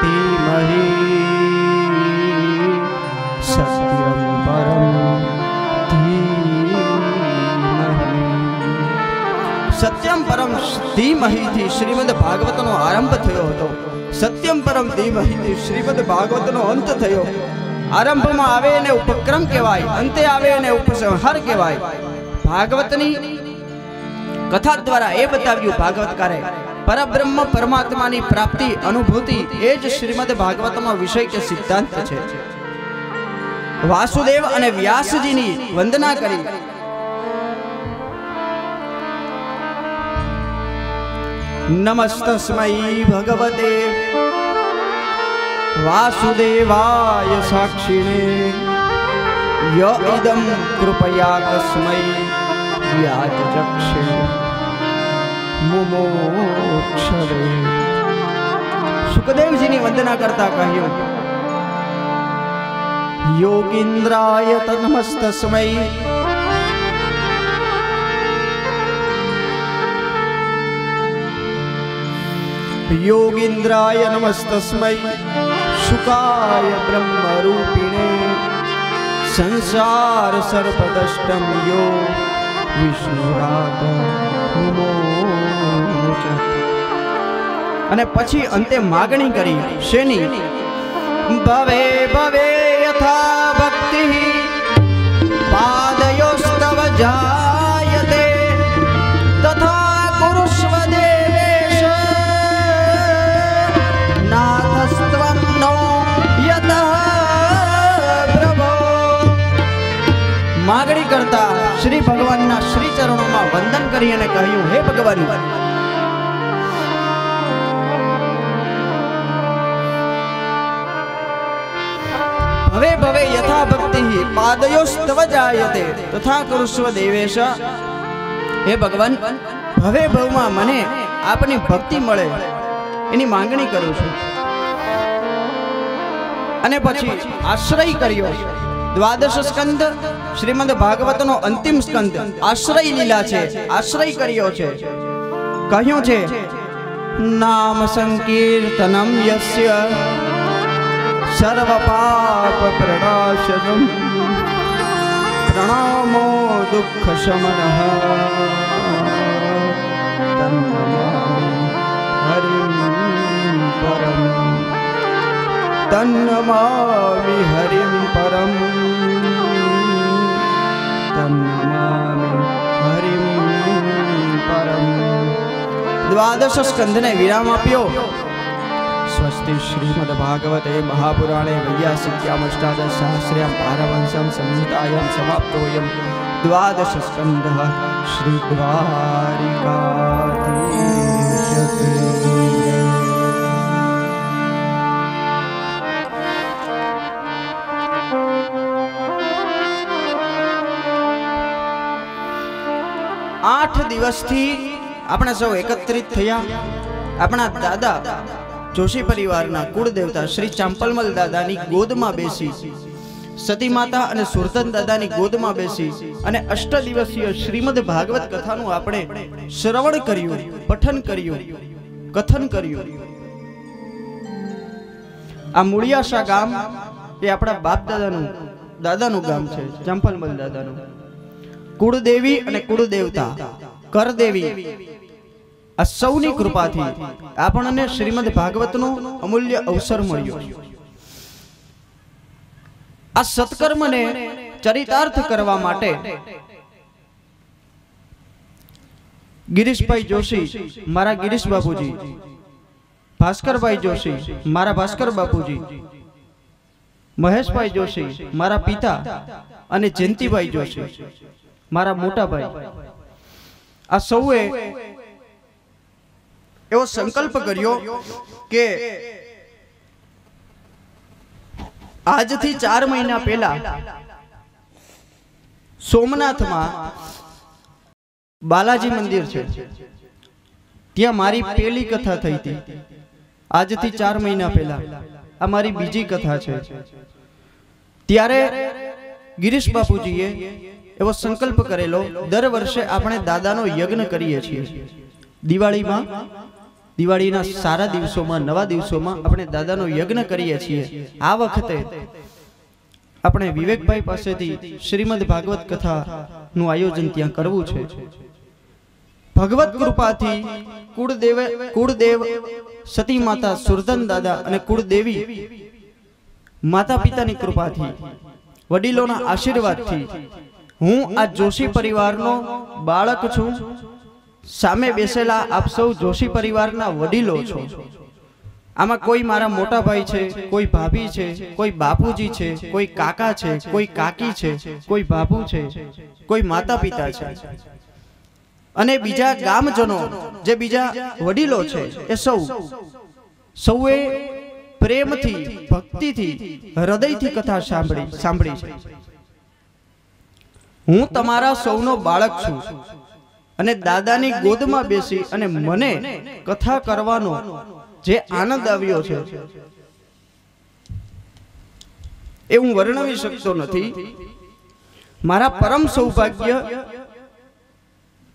ધીમહિ, સત્યમ પરમ ધીમહિ. સત્યમ પરમ ધીમહિ થી શ્રીમદ ભાગવતનો આરંભ થયો હતો. સત્યમ પરમ ધીમહિ થી શ્રીમદ ભાગવતનો અંત થયો. આરંભમાં આવે એને ઉપક્રમ કહેવાય, અંતે આવે એને ઉપસંહાર કહેવાય. ભાગવતની કથા દ્વારા એ બતાવ્યું ભાગવતકારે, પરબ્રહ્મ પરમાત્માની પ્રાપ્તિ અનુભૂતિ એ જ શ્રીમદ ભાગવતનો વિષય કે સિદ્ધાંત છે. વાસુદેવ અને વ્યાસજીની વંદના કરી. નમસ્તસ્મૈ ભગવતે વાસુદેવાય સાક્ષિણે ય ઇદં કૃપયા કસ્મૈ વ્યાજચક્ષે મુમોક્ષવે. સુખદેવજીની વંદના કરતા કહ્યું, યોગીન્દ્રાય તન્મસ્તસ્મૈ યોગીન્દ્રાય નમસ્તસ્મૈ શુકાય બ્રહ્મરૂપિણે સંસાર સર્પદષ્ટમ યો વિષ્ણુરાત મુમોચ. અને પછી અંતે માગણી કરી શેની? ભવે ભવે યથા ભક્તિ પાદયોસ્તવ જાયતે તથા કુરુષ્વ દેવેશ નાથસ્ત્વં નો યતઃ પ્રભો. માગણી કરતા શ્રી ભગવાનના શ્રી ચરણોમાં વંદન કરી અને કહ્યું, હે ભગવાન, ભવે ભવે યથા ભક્તિ પાદયોસ્તવ જાયતે તથા કુરુષ્વ દેવેશ. હે ભગવાન, ભવે ભવમાં મને આપની ભક્તિ મળે એની માંગણી કરું છું. અને પછી આશ્રય કર્યો. દ્વાદશ સ્કંદ શ્રીમદ ભાગવતનો અંતિમ સ્કંદ આશ્રય લીલા છે. આશ્રય કર્યો છે. કહ્યું છે नाम संकीर्तनम यस्य सर्व पाप प्रणाशनम प्रणामो दुख शमनः तन्नमामि हरिं परम तन्नमामि हरिं परम। द्वादश स्कंधने विराम आप्यो। स्वस्ति श्रीमद्भागवते महापुराणे वैयासिक्याम अष्टादश सहस्र्यां पारमहंस्यां संहितायां समाप्तोऽयं द्वादश स्कंधः श्री द्वारिकाधीशते। आठ दिवस थी अपना सौ एकत्रित थया। अपना दादा जोशी परिवारना कुलदेवता श्री चांपलमल दादानी गोदमां बेसी सती माता अने सुरतन दादानी गोदमां बेसी अने 8 दिवसीय श्रीमद भागवत कथानुं आपणे श्रवण कर्युं, पठन कर्युं, कथन कर्युं। आ मूळियाशा गाम ए आपणा बाप दादानुं गाम छे, चांपलमल दादानुं। कुळदेवी अने कुळदेवता करदेवी आ सौनी कृपाथी आपणने श्रीमद भागवतनो अमूल्य अवसर मळ्यो। आ सत्कर्मने चरितार्थ करवा माटे गिरीशभाई जोशी मारा गिरीश बापूजी, भास्करभाई जोशी मारा भास्कर बापूजी, महेशभाई जोशी मारा पिता अने जयंतीभाई जोशी मारा मोटा भाई, आ सौए एवो संकल्प कर्यो के आज थी 4 महीना पहला सोमनाथ में बालाजी मंदिर छे, त्यां मारी पहली कथा थई थी। आज थी 4 महीना पहला आ मारी बीजी कथा छे। त्यारे गिरीश बापूजीए एवो संकल्प करेलो, दर वर्षे आपणे दादानो यज्ञ करीए छीए। दिवाळीना सारा दिवसोमां, नवा दिवसोमां आपणे दादानो यज्ञ करीए छीए। आ वखते आपणे विवेकभाई पासेथी श्रीमद भागवत कथानुं आयोजन त्यां करवुं छे। भगवत कृपाथी कुळदेव सती माता सुरतन दादा अने कुळदेवी माता पितानी कृपाथी वडीलोना आशीर्वादथी हूँ आ जोशी परिवारनो बाळक छुं। सामे बेसेला आप सौ जोशी परिवारना वडीलो छो। आमा कोई मारा मोटा भाई छे, कोई भाभी छे, कोई बापूजी छे, कोई काका छे, कोई काकी छे, कोई बाबू छे, कोई माता पिता छे अने बीजा गामजनो जे बीजा वडीलो छे ए सौए प्रेमथी, भक्तिथी, हृदयथी कथा सांभળી छे। हूँ तमारा सौनो बाळक छुं अने दादानी गोदमां बेसी अने मने कथा करवानो जे आनंद आव्यो छे ए हूँ वर्णवी शकतो नथी। मारा परम सौभाग्य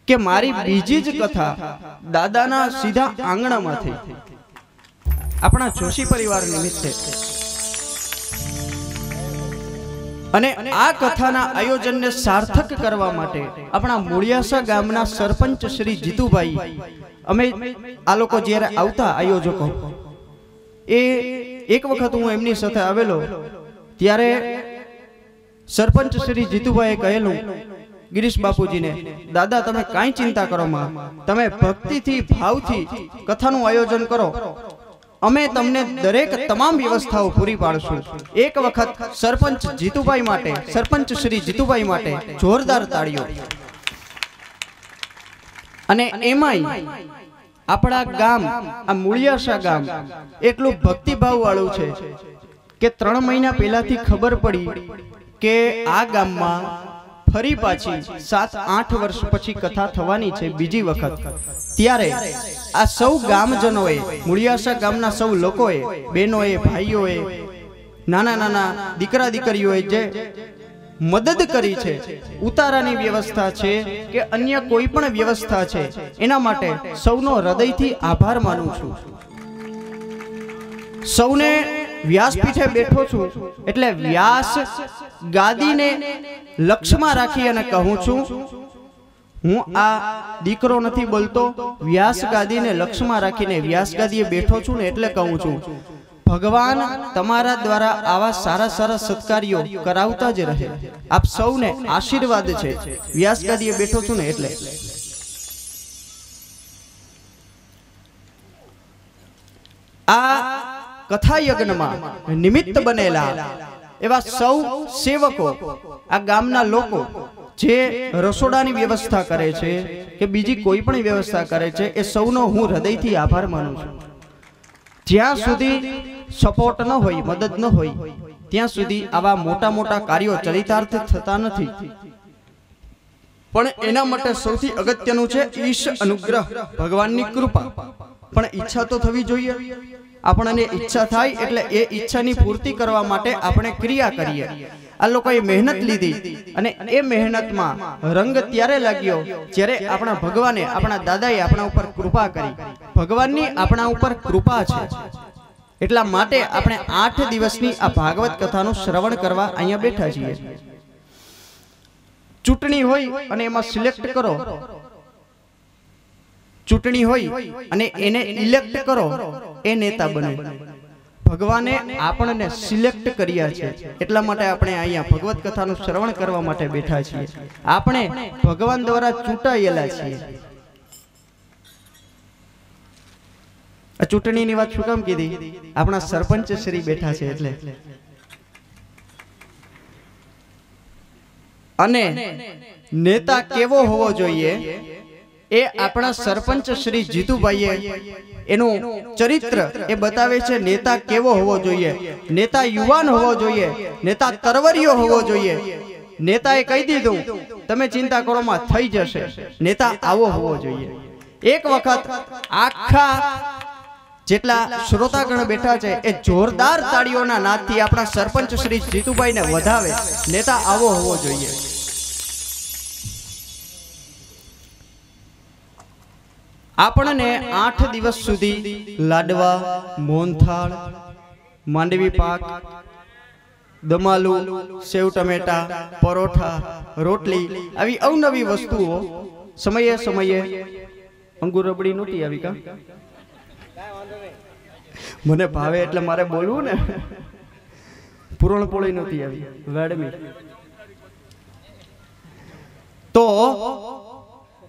के मारी बीजी ज कथा दादाना सीधा आंगणामांथी अपना जोशी परिवार निमित्ते अने आ कथाना आयोजन ने सार्थक करवा माटे अपना मूळियासा गामना सरपंच श्री जीतुभाई अमे आ लोको ज्यारे आवता आयोजको ए एक वखत हूँ एमनी साथे आवेलो त्यारे सरपंच श्री जीतुभाई कहेलू गिरीश बापूजी ने, दादा तमे काई चिंता करो मां, तमे भक्ति थी भाव थी कथानु आयोजन करो, अमे तमने दरेक तमाम व्यवस्थाओं पूरी पाड़शुं। एक वखत सरपंच जीतुभाई माटे, सरपंच श्री जीतुभाई माटे जोरदार ताळीओ। अने एमाय आपड़ा गाम आ मूळियाशा गाम એટલું ભક્તિભાવ વાળું છે કે 3 મહિના પહેલાથી ખબર પડી કે આ ગામમાં ફરી પાછી 7-8 વર્ષ પછી કથા થવાની છે બીજી વખત। ત્યારે આ સૌ ગામજનોએ, મૂળિયાશા ગામના સૌ લોકોએ, બહેનોએ, ભાઈઓએ, નાના નાના દીકરા દીકરીઓએ જે મદદ કરી છે, ઉતારાની વ્યવસ્થા છે કે અન્ય કોઈ પણ વ્યવસ્થા છે, એના માટે સૌનો હૃદયથી આભાર માનું છું. સૌને વ્યાસપીઠે બેઠો છું એટલે વ્યાસ ગાદીને લક્ષ્યમાં રાખી અને કહું છું, હું આ દીકરો નથી બોલતો, વ્યાસ ગાદીને લક્ષ્યમાં રાખીને વ્યાસ ગાદીએ બેઠો છું ને એટલે કહું છું, ભગવાન તમારા દ્વારા આવા સારા સારા સત્કાર્યો કરાવતા જ રહે. આપ સૌને આશીર્વાદ છે. વ્યાસ ગાદીએ બેઠો છું ને એટલે. આ કથા યજ્ઞમાં નિમિત્ત બનેલા એવા સૌ સેવકો, આ ગામના લોકો જે રસોડાની વ્યવસ્થા કરે છે કે બીજી કોઈ પણ વ્યવસ્થા કરે છે, એ સૌનો હું હૃદયથી આભાર માનું છું. જ્યાં સુધી સપોર્ટ ન હોય, મદદ ન હોય, ત્યાં સુધી આવા મોટા મોટા કાર્યો ચરિતાર્થ થતા નથી. પણ એના માટે સૌથી અગત્યનું છે ઈશ અનુગ્રહ, ભગવાનની કૃપા. પણ ઈચ્છા તો થવી જોઈએ. આપણને ઈચ્છા થાય એટલે એ ઈચ્છાની પૂર્તિ કરવા માટે આપણે ક્રિયા કરીએ. આ લોકોએ મહેનત લીધી અને એ મહેનતમાં રંગ ત્યારે લાગ્યો જ્યારે આપણા ભગવાને, આપણા દાદાએ આપણા ઉપર કૃપા કરી. ભગવાનની આપણા ઉપર કૃપા છે. એટલા માટે આપણે 8 દિવસની આ ભાગવત કથાનું શ્રવણ કરવા અહીંયા બેઠા છીએ. ચૂંટણી હોય અને એમાં સિલેક્ટ કરો, ચૂંટણી હોય અને એને ઇલેક્ટ કરો, એ નેતા બને. ભગવાને આપણને સિલેક્ટ કર્યા છે, એટલા માટે આપણે અહીંયા ભગવત કથાનું શ્રવણ કરવા માટે બેઠા છીએ. આપણે ભગવાન દ્વારા ચૂંટાયેલા છીએ. આ ચૂંટણીની વાત શું કામ કીધી? આપણા સરપંચ શ્રી બેઠા છે એટલે. અને નેતા કેવો હોવો જોઈએ એ આપણા સરપંચ શ્રી જીતુભાઈએ એનું ચરિત્ર એ બતાવે છે. નેતા કેવો હોવો જોઈએ? નેતા યુવાન હોવો જોઈએ, નેતા તરવરિયો હોવો જોઈએ. નેતાએ કહી દીધું તમે ચિંતા કરો માં થઈ જશે. નેતા આવો હોવો જોઈએ. એક વખત આખા જેટલા શ્રોતાગણ બેઠા છે એ જોરદાર તાળીઓના નાદથી આપણા સરપંચ શ્રી જીતુભાઈને વધાવે. નેતા આવો હોવો જોઈએ. આપણને 8 દિવસ સુધી લાડવા, મોહનથાળ, માંડવી પાક, દમાલુ, સેવ ટમેટા, પરોઠા, રોટલી, આવી અવનવી વસ્તુઓ સમયે સમયે. અંગુર રબડી નહોતી આવી કા? મને ભાવે એટલે મારે બોલવું ને. પૂરણપોળી નહોતી આવી, વેડમી. તો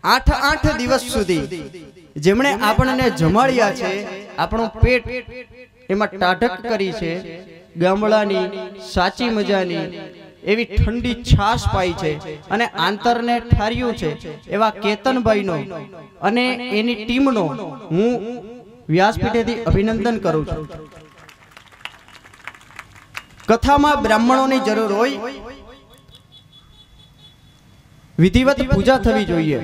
8 દિવસ સુધી જેમણે આપણને જમાડ્યા છે, આપણું પેટ એમાં ટાઢક કરી છે, ગામડાની સાચી મજાની એવી ઠંડી છાશ પાઈ છે અને આંતરને ઠાર્યું છે એવા કેતનભાઈનો અને એની ટીમનો હું વ્યાસપીઠેથી અભિનંદન કરું છું. કથામાં બ્રાહ્મણોની જરૂર હોય, વિધિવત પૂજા થવી જોઈએ.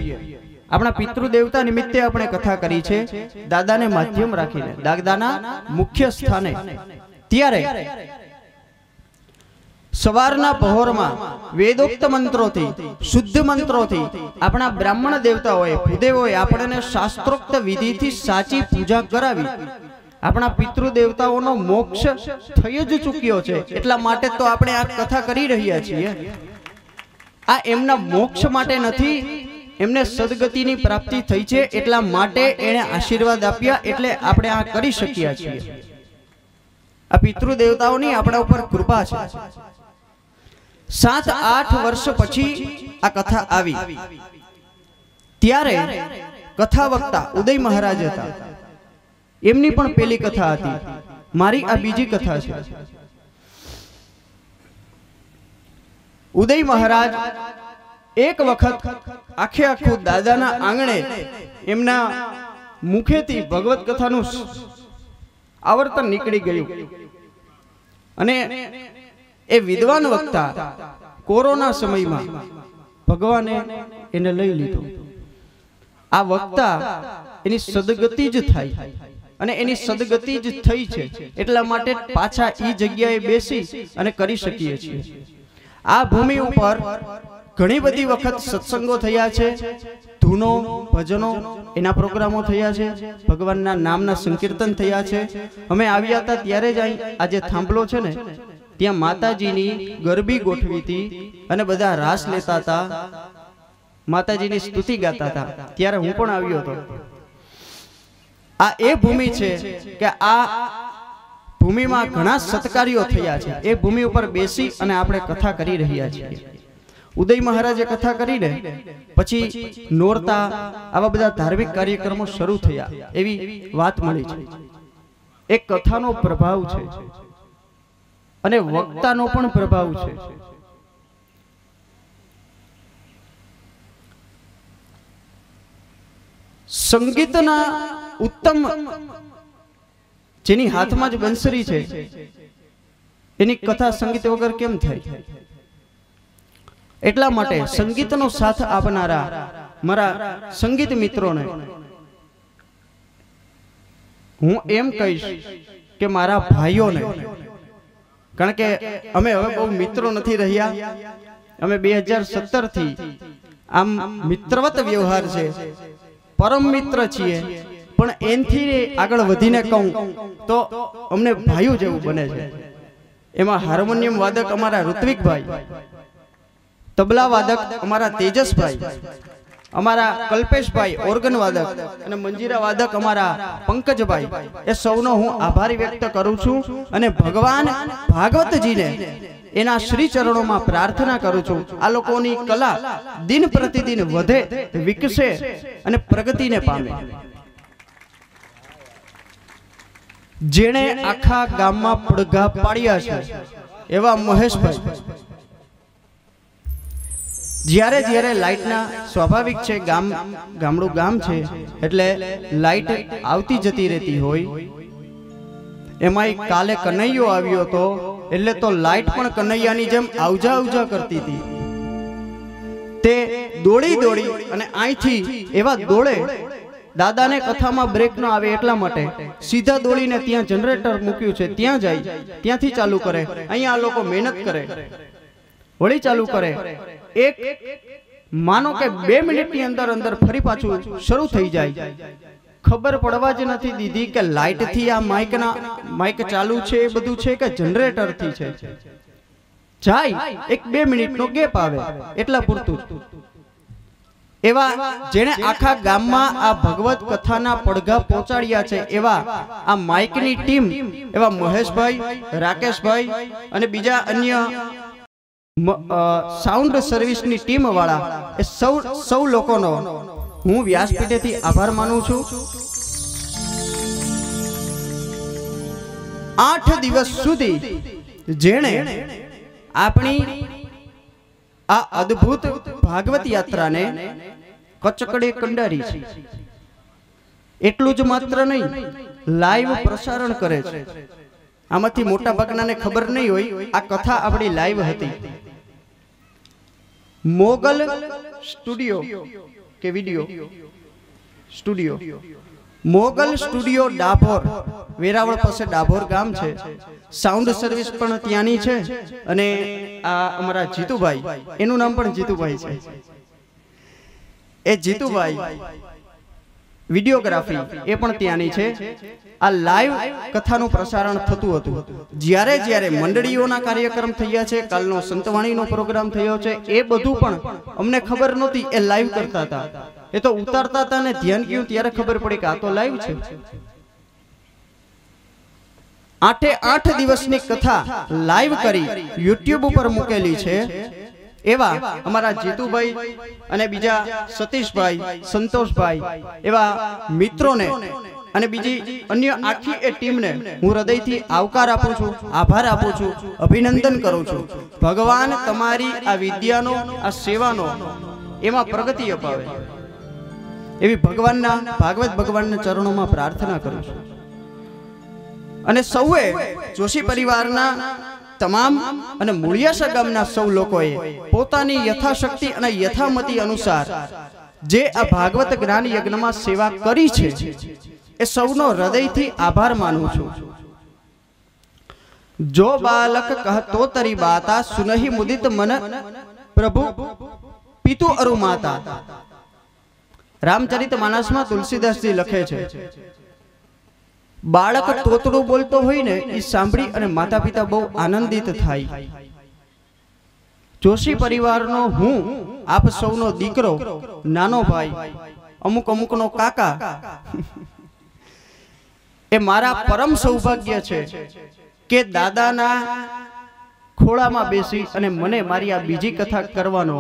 આપણા પિતૃ દેવતા નિમિત્તે આપણે કથા કરી છે, દાદાને માધ્યમ રાખીને, દાદાના મુખ્ય સ્થાને. ત્યારે સવારના પહોરમાં વેદોક્ત મંત્રોથી, શુદ્ધ મંત્રોથી આપણા બ્રાહ્મણ દેવતાઓએ, ભૂદેવોએ આપણને શાસ્ત્રોક્ત વિધિથી સાચી પૂજા કરાવી. આપણા પિતૃ દેવતાઓનો મોક્ષ થઈ જ ચૂક્યો છે, એટલા માટે તો આપણે આ કથા કરી રહ્યા છીએ. આ એમના મોક્ષ માટે નથી, એમને સદગતિની પ્રાપ્તિ થઈ છે એટલા માટે એણે આશીર્વાદ આપ્યા, એટલે આપણે આ કરી શક્યા છીએ. આ પિતૃ દેવતાઓની આપણા ઉપર કૃપા છે. 7-8 વર્ષ પછી આ કથા આવી. ત્યારે કથા વક્તા ઉદય મહારાજ હતા. એમની પણ પહેલી કથા હતી, મારી આ બીજી કથા છે. ઉદય મહારાજ એક વખત આખું દાદાના આંગણે એમના મુખેથી ભગવત કથાનું આવર્તન નીકળી ગયું અને એ વિદ્વાન વક્તા કોરોના સમયમાં ભગવાને એને લઈ લીધો. આ વક્તા એની સદગતિ જ થાય અને એની સદગતિ જ થઈ છે એટલા માટે પાછા ઈ જગ્યાએ બેસી અને કરી શકીએ છીએ. આ ભૂમિ ઉપર ઘણી બધી વખત સત્સંગો થયા છે, ધૂનો ભજનો એના પ્રોગ્રામો થયા છે, ભગવાનના નામના સંકીર્તન થયા છે। અમે આવ્યા હતા ત્યારે જ આ જે થાંભલો છે ને ત્યાં માતાજીની ગરબી ગોઠવી હતી અને બધા રાસ લેતા હતા, માતાજીની સ્તુતિ ગાતા હતા, ત્યારે હું પણ આવ્યો હતો। આ એ ભૂમિ છે કે આ ભૂમિમાં ઘણા સત્કાર્યો થયા છે। એ ભૂમિ ઉપર બેસી અને આપણે કથા કરી રહ્યા છીએ। ઉદય મહારાજે કથા કરીને પછી નોરતા આવા બધા ધાર્મિક કાર્યક્રમો શરૂ થયા એવી વાત મળી છે। એક કથાનો પ્રભાવ છે અને વક્તાનો પણ પ્રભાવ છે। સંગીતના ઉત્તમ જેની હાથમાં જ બંસરી છે એની કથા સંગીત વગર કેમ થાય? એટલા માટે સંગીતનો સાથ આપનારા મારા સંગીત મિત્રોને હું એમ કહીશ કે મારા ભાઈઓને, કારણ કે અમે હવે બહુ મિત્રો નથી રહ્યા, અમે 2017 થી આમ મિત્રવત વ્યવહાર છે, પરમ મિત્ર છીએ, પણ એનથી આગળ વધીને કહું તો અમને ભાઈઓ જેવું બને છે। એમાં હાર્મોનિયમ વાદક અમારા ઋત્વિકભાઈ, તબલા વાદક અમારા તેજસભાઈ, અમારા કલ્પેશભાઈ ઓર્ગન વાદક અને મંજીરા વાદક અમારા પંકજભાઈ, એ સૌનો હું આભાર વ્યક્ત કરું છું અને ભગવાન ભાગવતજીને એના શ્રી ચરણોમાં પ્રાર્થના કરું છું આ લોકોની કલા દિન પ્રતિદિન વધે, વિકસે અને પ્રગતિને પામે। જેણે આખા ગામમાં પડઘા પાડ્યા છે એવા મહેશભાઈ, જ્યારે જ્યારે લાઇટના સ્વાભાવિક છે, ગામડું ગામ છે એટલે લાઇટ આવતી જતી રહેતી હોય, એમાંય કાલે કનૈયો આવ્યો હતો એટલે તો લાઇટ પણ કનૈયાની જેમ આવજા આવજા કરતી હતી। તે દોડી દોડી અને અહીંથી એવા દોડે, દાદાને કથામાં બ્રેક ન આવે એટલા માટે સીધા દોડીને ત્યાં જનરેટર મૂક્યું છે ત્યાં જાય, ત્યાંથી ચાલુ કરે, અહીંયા આ લોકો મહેનત કરે, વળી ચાલુ કરે, એક માનો કે 2 મિનિટની અંદર અંદર ફરી પાછું શરૂ થઈ જાય। ખબર પડવા જ નથી દીધી કે લાઇટ થી આ માઇક ચાલુ છે એ બધું છે કે જનરેટર થી છે, જાય એક 2 મિનિટનો ગેપ આવે એટલા પૂરતું। એવા જેણે આખા ગામમાં આ ભગવત કથાના પડઘા પહોંચાડ્યા છે એવા આ માઇકની ટીમ, એવા મહેશભાઈ, રાકેશભાઈ અને બીજા અન્ય સાઉન્ડ સર્વિસની ટીમ વાળા એ સૌ લોકોનો હું વ્યાસપીઠેથી આભાર માનું છું। 8 દિવસ સુધી જેણે આપણી આ અદ્ભુત ભાગવત યાત્રાને કચકડે કંડારી છે, એટલું જ માત્ર નહીં, લાઈવ પ્રસારણ કરે છે। આમાંથી મોટા ભાગનાને ખબર નહીં હોય આ કથા આપણી લાઈવ હતી। મોગલ સ્ટુડિયો કે video studio, Mogal studio Dabhor, Veraval પાસે ડાભોર ગામ છે, સાઉન્ડ સર્વિસ પણ ત્યાંની છે અને આ અમારા જીતુભાઈ, એનું નામ પણ જીતુભાઈ છે, એ જીતુભાઈ વિડિયોગ્રાફી એ પણ ત્યાંની છે। આ લાઈવ કથાનું પ્રસારણ થતું હતું। જ્યારે જ્યારે મંડળીઓના કાર્યક્રમ થયા છે, કાલનો સંતવાણીનો પ્રોગ્રામ થયો છે, એ બધું પણ અમને ખબર નહોતી, એ લાઈવ કરતા હતા, એ તો ઉતારતા હતા ને ધ્યાન ગયું ત્યારે ખબર પડી કે આ તો લાઈવ છે। 8 દિવસની કથા લાઈવ કરી યુટ્યુબ ઉપર મૂકેલી છે। એવા અમારા જીતુભાઈ અને બીજા સતીશભાઈ, સંતોષભાઈ એવા મિત્રોને અને બીજી અન્ય આખી એ ટીમને હું હૃદયથી આવકાર આપું છું, આભાર આપું છું, અભિનંદન કરું છું। ભગવાન તમારી આ વિદ્યાનો, આ સેવાનો એમાં પ્રગતિ અપાવે એવી ભગવાનના ભાગવત ભગવાનના ચરણોમાં પ્રાર્થના કરું છું। અને સૌએ જોશી પરિવારના તમામ અને મૂળિયાસા ગામના સૌ લોકોએ પોતાની યથાશક્તિ અને યથામતિ અનુસાર જે આ ભાગવત જ્ઞાન યજ્ઞમાં સેવા કરી છે એ સૌનો હૃદયથી આભાર માનું છું। जो बालक कहतो तरी बाता सुनहि मुदित मन प्रभु पितु अरु माता। रामचरित मानस में तुलसीदास जी लखे छे बाळक तोतड़ू बोलतो होय ने ई सांभળી અને माता पिता बहु आनंदित थाय। जोशी परिवारनो हूँ आप सौनो दीकरो नानो भाई अमुक अमुकनो काका ए मारा परम सौभाग्य छे के दादाना खोळामां बेसी अने मने मारी आ बीजी कथा करवानो,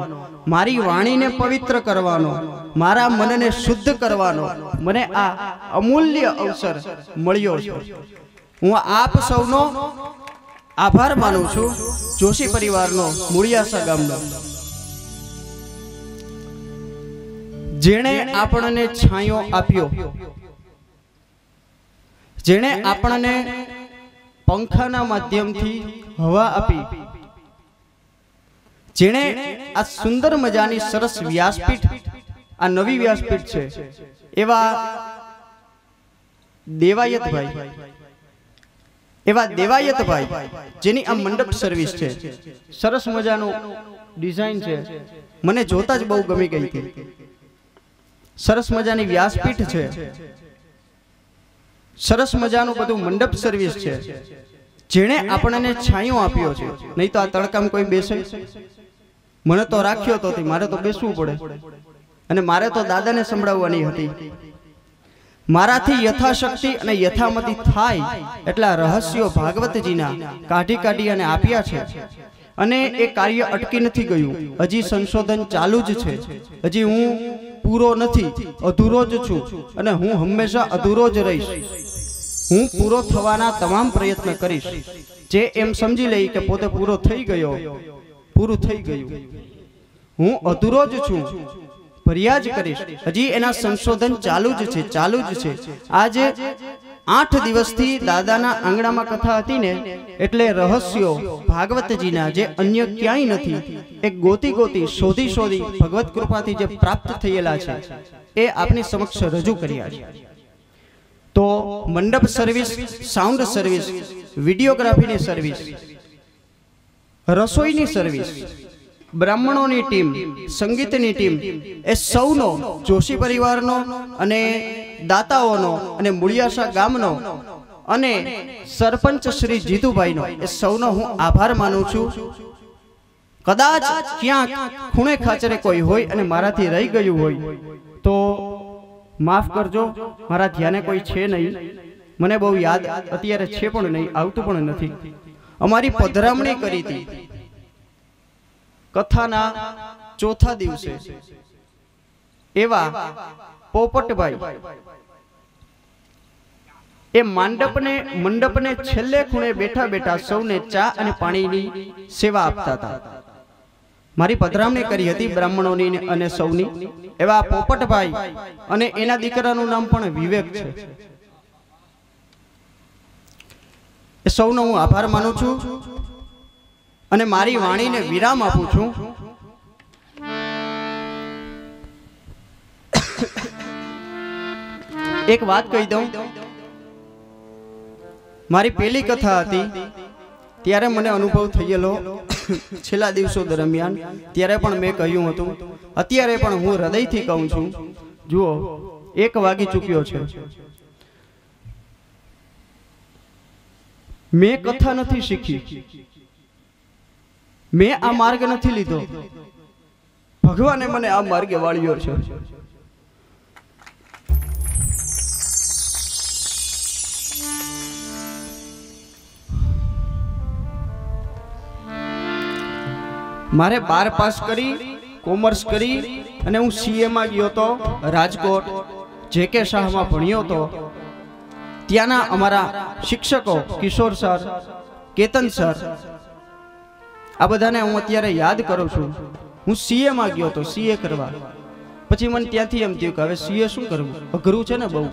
मारी वाणीने पवित्र करवानो, मारा मनने शुद्ध करवानो मने आ अमूल्य अवसर मळ्यो छे। हूँ आप सौनो आभार मानु छुं। जोशी परिवारनो मूळियासा गामनो जेणे आपणने छायो आप्यो, जेणे आपणने पंखाना माध्यमथी हवा आपी, जेणे आ सुंदर मजानी सरस व्यासपीठ आ नवी व्यासपीठ छे एवा देवायत भाई जेनी आ मंडप सर्विस छे, सरस मजानो डिजाइन छे, मने जोता ज बहु गमी गई थी। सरस मजानी व्यासपीठ छे, सरस मजानो बधु मंडप सर्विस छे, जेणे आपणने छायो आप्यो छे। नहीं तो आ तड़काम कोई बेसे, मने तो राख्यो तो मारे तो बेसवू पड़े अने मारे तो दादाने संभळाववानी हती। माराथी यथाशक्ति अने यथामती थाय एटला रहस्यो भागवतजीना काढी काढी अने आप्या छे अने ए कार्य अटकी नथी गयुं, हजी संशोधन चालू ज छे। हजी हूँ पूरो नथी, अधूरो ज छुं अने हूँ हमेशा अधूरो ज रहीश। हूँ पूरो थवाना तमाम प्रयत्न करीश। जे एम समजी लई के पोते पूरो थई गयो, पूरुं थई गयुं। हूँ अधूरो ज छुं, फरियाद करीश। हजी एना संशोधन चालू ज छे। आज 8 दिवसथी दादाना आंगणामां कथा हती ने एटले रहस्यो भागवतजीना जे अन्य क्यांय नथी ए गोती गोती शोधी शोधी भगवत कृपाथी जे प्राप्त थयेला छे ए आपनी समक्ष रजू कर्या छे। तो मंडप सर्विस, साउंड सर्विस, विडियोग्राफीनी सर्विस, रसोईनी सर्विस, ब्राह्मणोनी टीम, संगीतनी टीम ए सौनो जोशी परिवारनो अने दाताओनो अने मूळियासा गामनो अने सरपंच श्री जीतुभाईनो ए सौनो हूँ आभार मानु छुं। कदाच क्यांक खूणे खाचरे कोई होय अने माराथी रही गयुं होय तो माफ करजो, मारा ध्याने कोई छे नहीं, मने बहु याद अत्यारे छे पण नहीं, आवतुं पण नथी। अमारी पधरामणी करी थी कथाना चौथा दिवसे एवा पोपटभाई ए मंडपने छेल्ले खूणे बेठा बेठा सौने चा अने पाणीनी सेवा आपता था। मारी पधरामणी करी हती ब्राह्मणोनी अने सौनी। एवा पोपटभाई अने एना दीकरानुं नाम पण विवेक छे। ए सौनो हूँ आभार मानु छुं अने मारी वाणीने विराम आपું છું। एक बात कही दऊं, मारी पहली कथा हती त्यारे मने अनुभव थयेलो छेल्ला दिवसो दरमियान, त्यारे पण मैं कह्युं हतुं, अत्यारे पण हूँ हृदयथी कहूं छुं। जुओ 1 वागी चूक्यो छे, मैं कथा नथी शीखी, मैं आ मार्ग नहीं लीधो, भगवाने मने आ मार्गे वाळ्यो छे। मारे 12 पास करी, कॉमर्स करी अने हूँ सीए में गयो तो राजकोट जेके शाह में भण्यो तो त्याना अमारा शिक्षकों किशोर सर, केतन सर आ बधाने हूँ अत्यारे याद करूँ छूं। हूँ सीए में गयो तो सीए करवा, पछी मन त्यांथी एम थयुं के हवे सीए शुं करवुं, अघरूं छे ने बहु।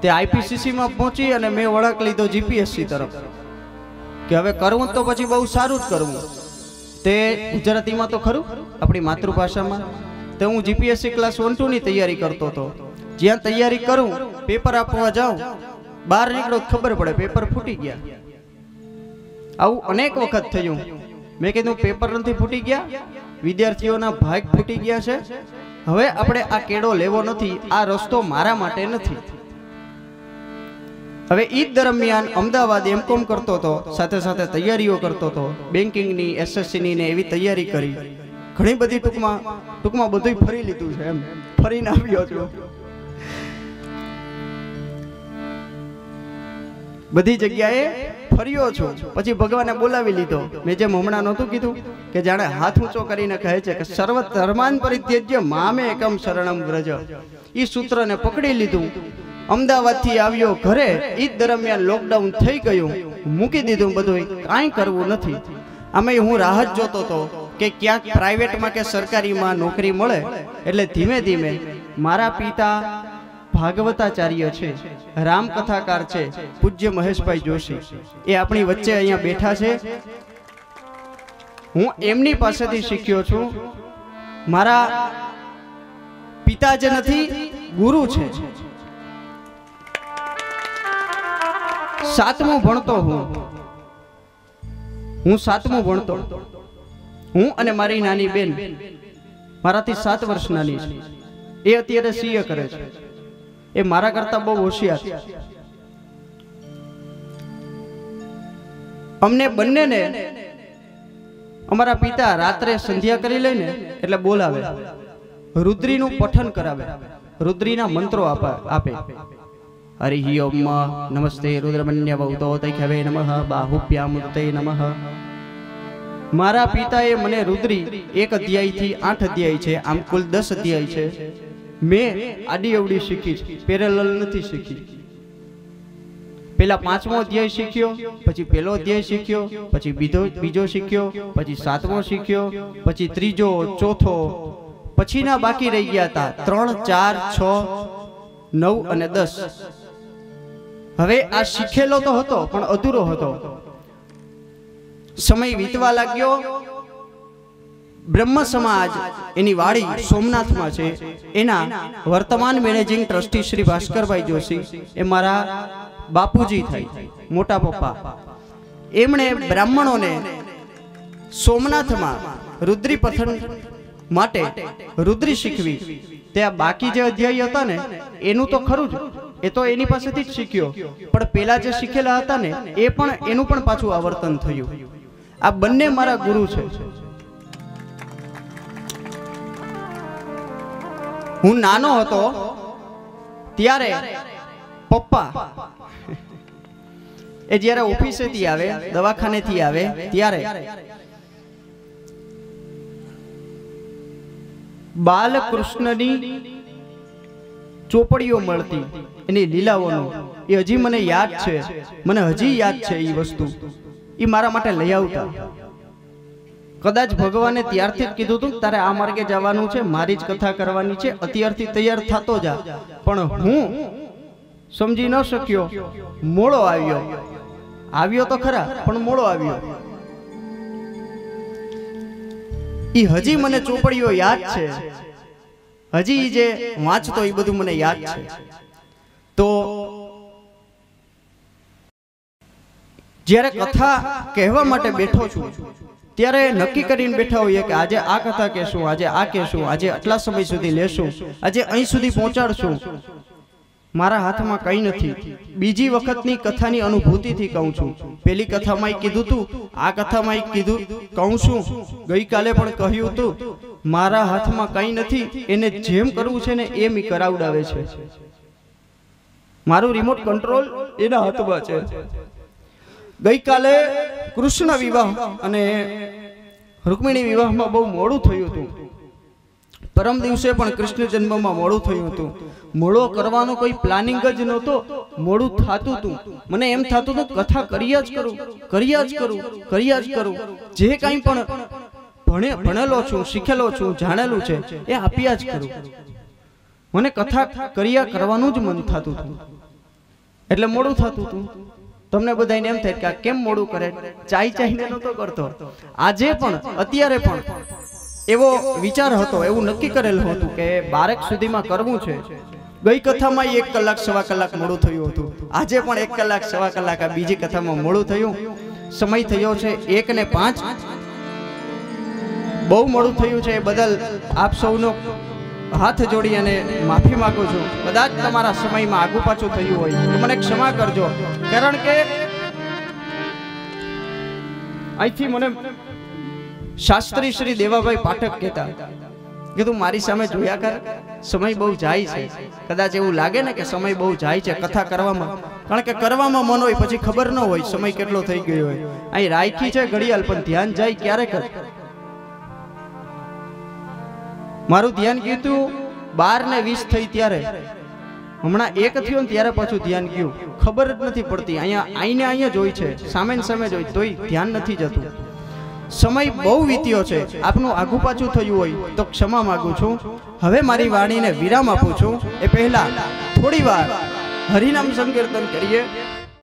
ते आईपीसीसी में पहोंची अने मैं वळाक लीधो जीपीएससी तरफ के हवे करवुं तो पछी बहु सारूं ज करवुं। ते गुजराती में तो खरुं अपनी मातृभाषा में। तो हूँ जीपीएससी क्लास 1-2 नी तैयारी करतो तो ज्यां तैयारी करूं पेपर आपवा जाऊं, बहार निकळो खबर पड़े पेपर फूटी गया। આવું અનેક વખત થયું. મેં કીધું પેપર નથી ફૂટી ગયા, વિદ્યાર્થીઓના ભાગ ફૂટી ગયા છે. હવે આપણે આ કેળો લેવો નથી, આ રસ્તો મારા માટે નથી. હવે ઈ દરમિયાન અમદાવાદ એમકોમ કરતો હતો, સાથે સાથે તૈયારીઓ કરતો હતો, બેન્કિંગની, એસએસસીની ને એવી તૈયારી કરી. ઘણી બધી ટૂંકમાં બધું ફરી લીધું છે, એમ ફરીને આવ્યો છું. બધી જગ્યાએ ફર્યો છું. પછી ભગવાને બોલાવી લીધો. મેં જેમ હમણાં નહોતું કીધું કે જાણે હાથ ઊંચો કરીને કહે છે કે સર્વ ધર્માન પરિત્યજ્ય મામે એકમ શરણમ વ્રજ. ઈ સૂત્રને પકડી લીધું. અમદાવાદથી આવ્યો ઘરે. ઈ દરમિયાન લોકડાઉન થઈ ગયું, મૂકી દીધું બધું, કાંઈ કરવું નથી. આમે હું રાહ જ જોતો હતો કે ક્યાંક પ્રાઇવેટમાં કે સરકારીમાં નોકરી મળે. એટલે ધીમે ધીમે મારા પિતા ભાગવતાચાર્ય છે, રામકથાકાર છે, પૂજ્ય મહેશભાઈ જોશી, એ આપણી વચ્ચે અહીંયા બેઠા છે. હું એમની પાસેથી શીખ્યો છું. મારા પિતા જે નથી, ગુરુ છે. 7મું ભણતો હું 7મું ભણતો. હું અને મારી નાની બેન, મારાથી 7 વર્ષ નાની છે. એ અત્યારે સીએ કરે છે. એ મારા કરતા બહુ હોશિયાર છે. અમને બંનેને અમારા પિતા રાત્રે સંધ્યા કરી લઈને એટલે બોલાવે, રુદ્રીનું પઠન કરાવે, રુદ્રીના મંત્રો આપે. હરિ ઓમ નમસ્તે રુદ્રમન્ય ભૌતો તૈખવે નમઃ બાહુભ્યામૃતે નમઃ. મારા પિતાએ મને રુદ્રી 1 અધ્યાયથી 8 અધ્યાય છે, આમ કુલ 10 અધ્યાય છે. મેં આડી અવડી શીખી છે, પેરેલલ નથી શીખી. પેલા 5મો અધ્યાય શીખ્યો, પછી પહેલો અધ્યાય શીખ્યો, પછી બીજો શીખ્યો, પછી 7મો શીખ્યો, પછી 3જો, 4થો, પછીના બાકી રહી ગયા હતા 3, 4, 6, 9 અને 10. હવે આ શીખેલો તો હતો પણ અધૂરો હતો. સમય વીતવા લાગ્યો. બ્રહ્મ સમાજ એની વાડી સોમનાથમાં છે. એના વર્તમાન મેનેજિંગ ટ્રસ્ટી શ્રી ભાસ્કરભાઈ જોશી, એ મારા બાપુજી થાય, મોટા પપ્પા. એમણે બ્રાહ્મણોને સોમનાથમાં રુદ્રી પઠન માટે રુદ્રી શીખવી. ત્યાં બાકી જે અધ્યાય હતા ને એનું તો ખરું જ, એ તો એની પાસેથી જ શીખ્યો, પણ પેલા જે શીખેલા હતા ને એ પણ એનું પણ પાછું આવર્તન થયું. આ બંને મારા ગુરુ છે. હું નાનો હતો ત્યારે પપ્પા એ જ્યારે ઓફિસેથી આવે, દવાખાનેથી આવે, ત્યારે બાલકૃષ્ણની ચોપડીઓ મળતી, એની લીલાઓનો. એ હજી મને યાદ છે, મને હજી યાદ છે. એ વસ્તુ એ મારા માટે લઈ આવતા. કદાચ ભગવાને ત્યારથી જ કીધું હતું તારે આ માર્ગે જવાનું છે, મારી જ કથા કરવાની છે, અત્યારથી તૈયાર થતો જા. પણ હું સમજી ન શક્યો, મોડો આવ્યો તો ખરા પણ મોડો આવ્યો. ઈ હજી મને ચોપડીઓ યાદ છે, હજી જે વાંચતો એ બધું મને યાદ છે. તો જ્યારે કથા કહેવા માટે બેઠો છું ત્યારે નક્કી કરીને બેઠા હોઈએ કે આજે આ કથા કહેશું, આજે આ કહેશું, આજે આટલા સમય સુધી લેશું, આજે અહીં સુધી પહોંચાડશું. મારા હાથમાં કંઈ નથી. બીજી વખતની કથાની અનુભૂતિથી કહું છું. પેલી કથામાં કીધું તું, આ કથામાં કીધું કહું છું, ગઈકાલે પણ કહ્યું હતું. મારા હાથમાં કંઈ નથી, એને જેમ કરવું છે ને એમ કરાવડાવે છે. મારું રિમોટ કંટ્રોલ એના હાથમાં છે. ગઈકાલે કૃષ્ણ વિવાહ અને રૂકમિણી વિવાહમાં બહુ મોડું થયું હતું. પરમ દિવસે પણ કૃષ્ણ જન્મમાં મોડું થયું હતું. મોડો કરવાનો કોઈ પ્લાનિંગ જ નહોતો, મોડું થતું હતું. મને એમ થતું હતું કથા કર્યા જ કરું. જે કાંઈ પણ ભણેલો છું, શીખેલો છું, જાણેલું છે એ આપ્યા જ કરું. મને કથા કરવાનું જ મન થતું હતું, એટલે મોડું થતું હતું. તમને બધાને એમ થાય કે કેમ મોડું કરે, ચાઈને નહોતો કરતો. આજે પણ અત્યારે પણ એવો વિચાર હતો, એવું નક્કી કરેલું હતું કે 12 સુધીમાં કરવું છે. ગઈ કથામાં 1 કલાક 1.25 કલાક મોડું થયું હતું. આજે પણ 1 કલાક 1.25 કલાક આ બીજી કથામાં મોડું થયું. સમય થયો છે 1:05। બહુ મોડું થયું છે એ બદલ આપ સૌનો હાથ જોડી અને માફી માંગુ છું। કદાચ તમારા સમયમાં આગુ પાછું થયું હોય તો મને ક્ષમા કરજો, કારણ કે અહીંથી મને શાસ્ત્રી શ્રી દેવાભાઈ પાઠક કહેતા કે તું મારી સામે જોયા કર, સમય બહુ જાય છે। કદાચ એવું લાગે ને કે સમય બહુ જાય છે કથા કરવામાં, કારણ કે કરવામાં મન હોય પછી ખબર ન હોય સમય કેટલો થઈ ગયો હોય। અહીં રાખી છે ઘડિયાળ પણ ધ્યાન જાય ક્યારે કર। મારું ધ્યાન ગયું તું 12:20 થઈ ત્યારે, હમણાં 1 થયો ને ત્યારે પાછું ધ્યાન ગયું, ખબર જ નથી પડતી। અહીંયા જ હોય છે, સામે સામે જ હોય તોય ધ્યાન નથી જતું। સમય બહુ વીત્યો છે, આપનું આગુ પાછું થયું હોય તો ક્ષમા માંગુ છું। હવે મારી વાણીને વિરામ આપું છું। એ પહેલા થોડી વાર હરિનામ સંકીર્તન કરીએ।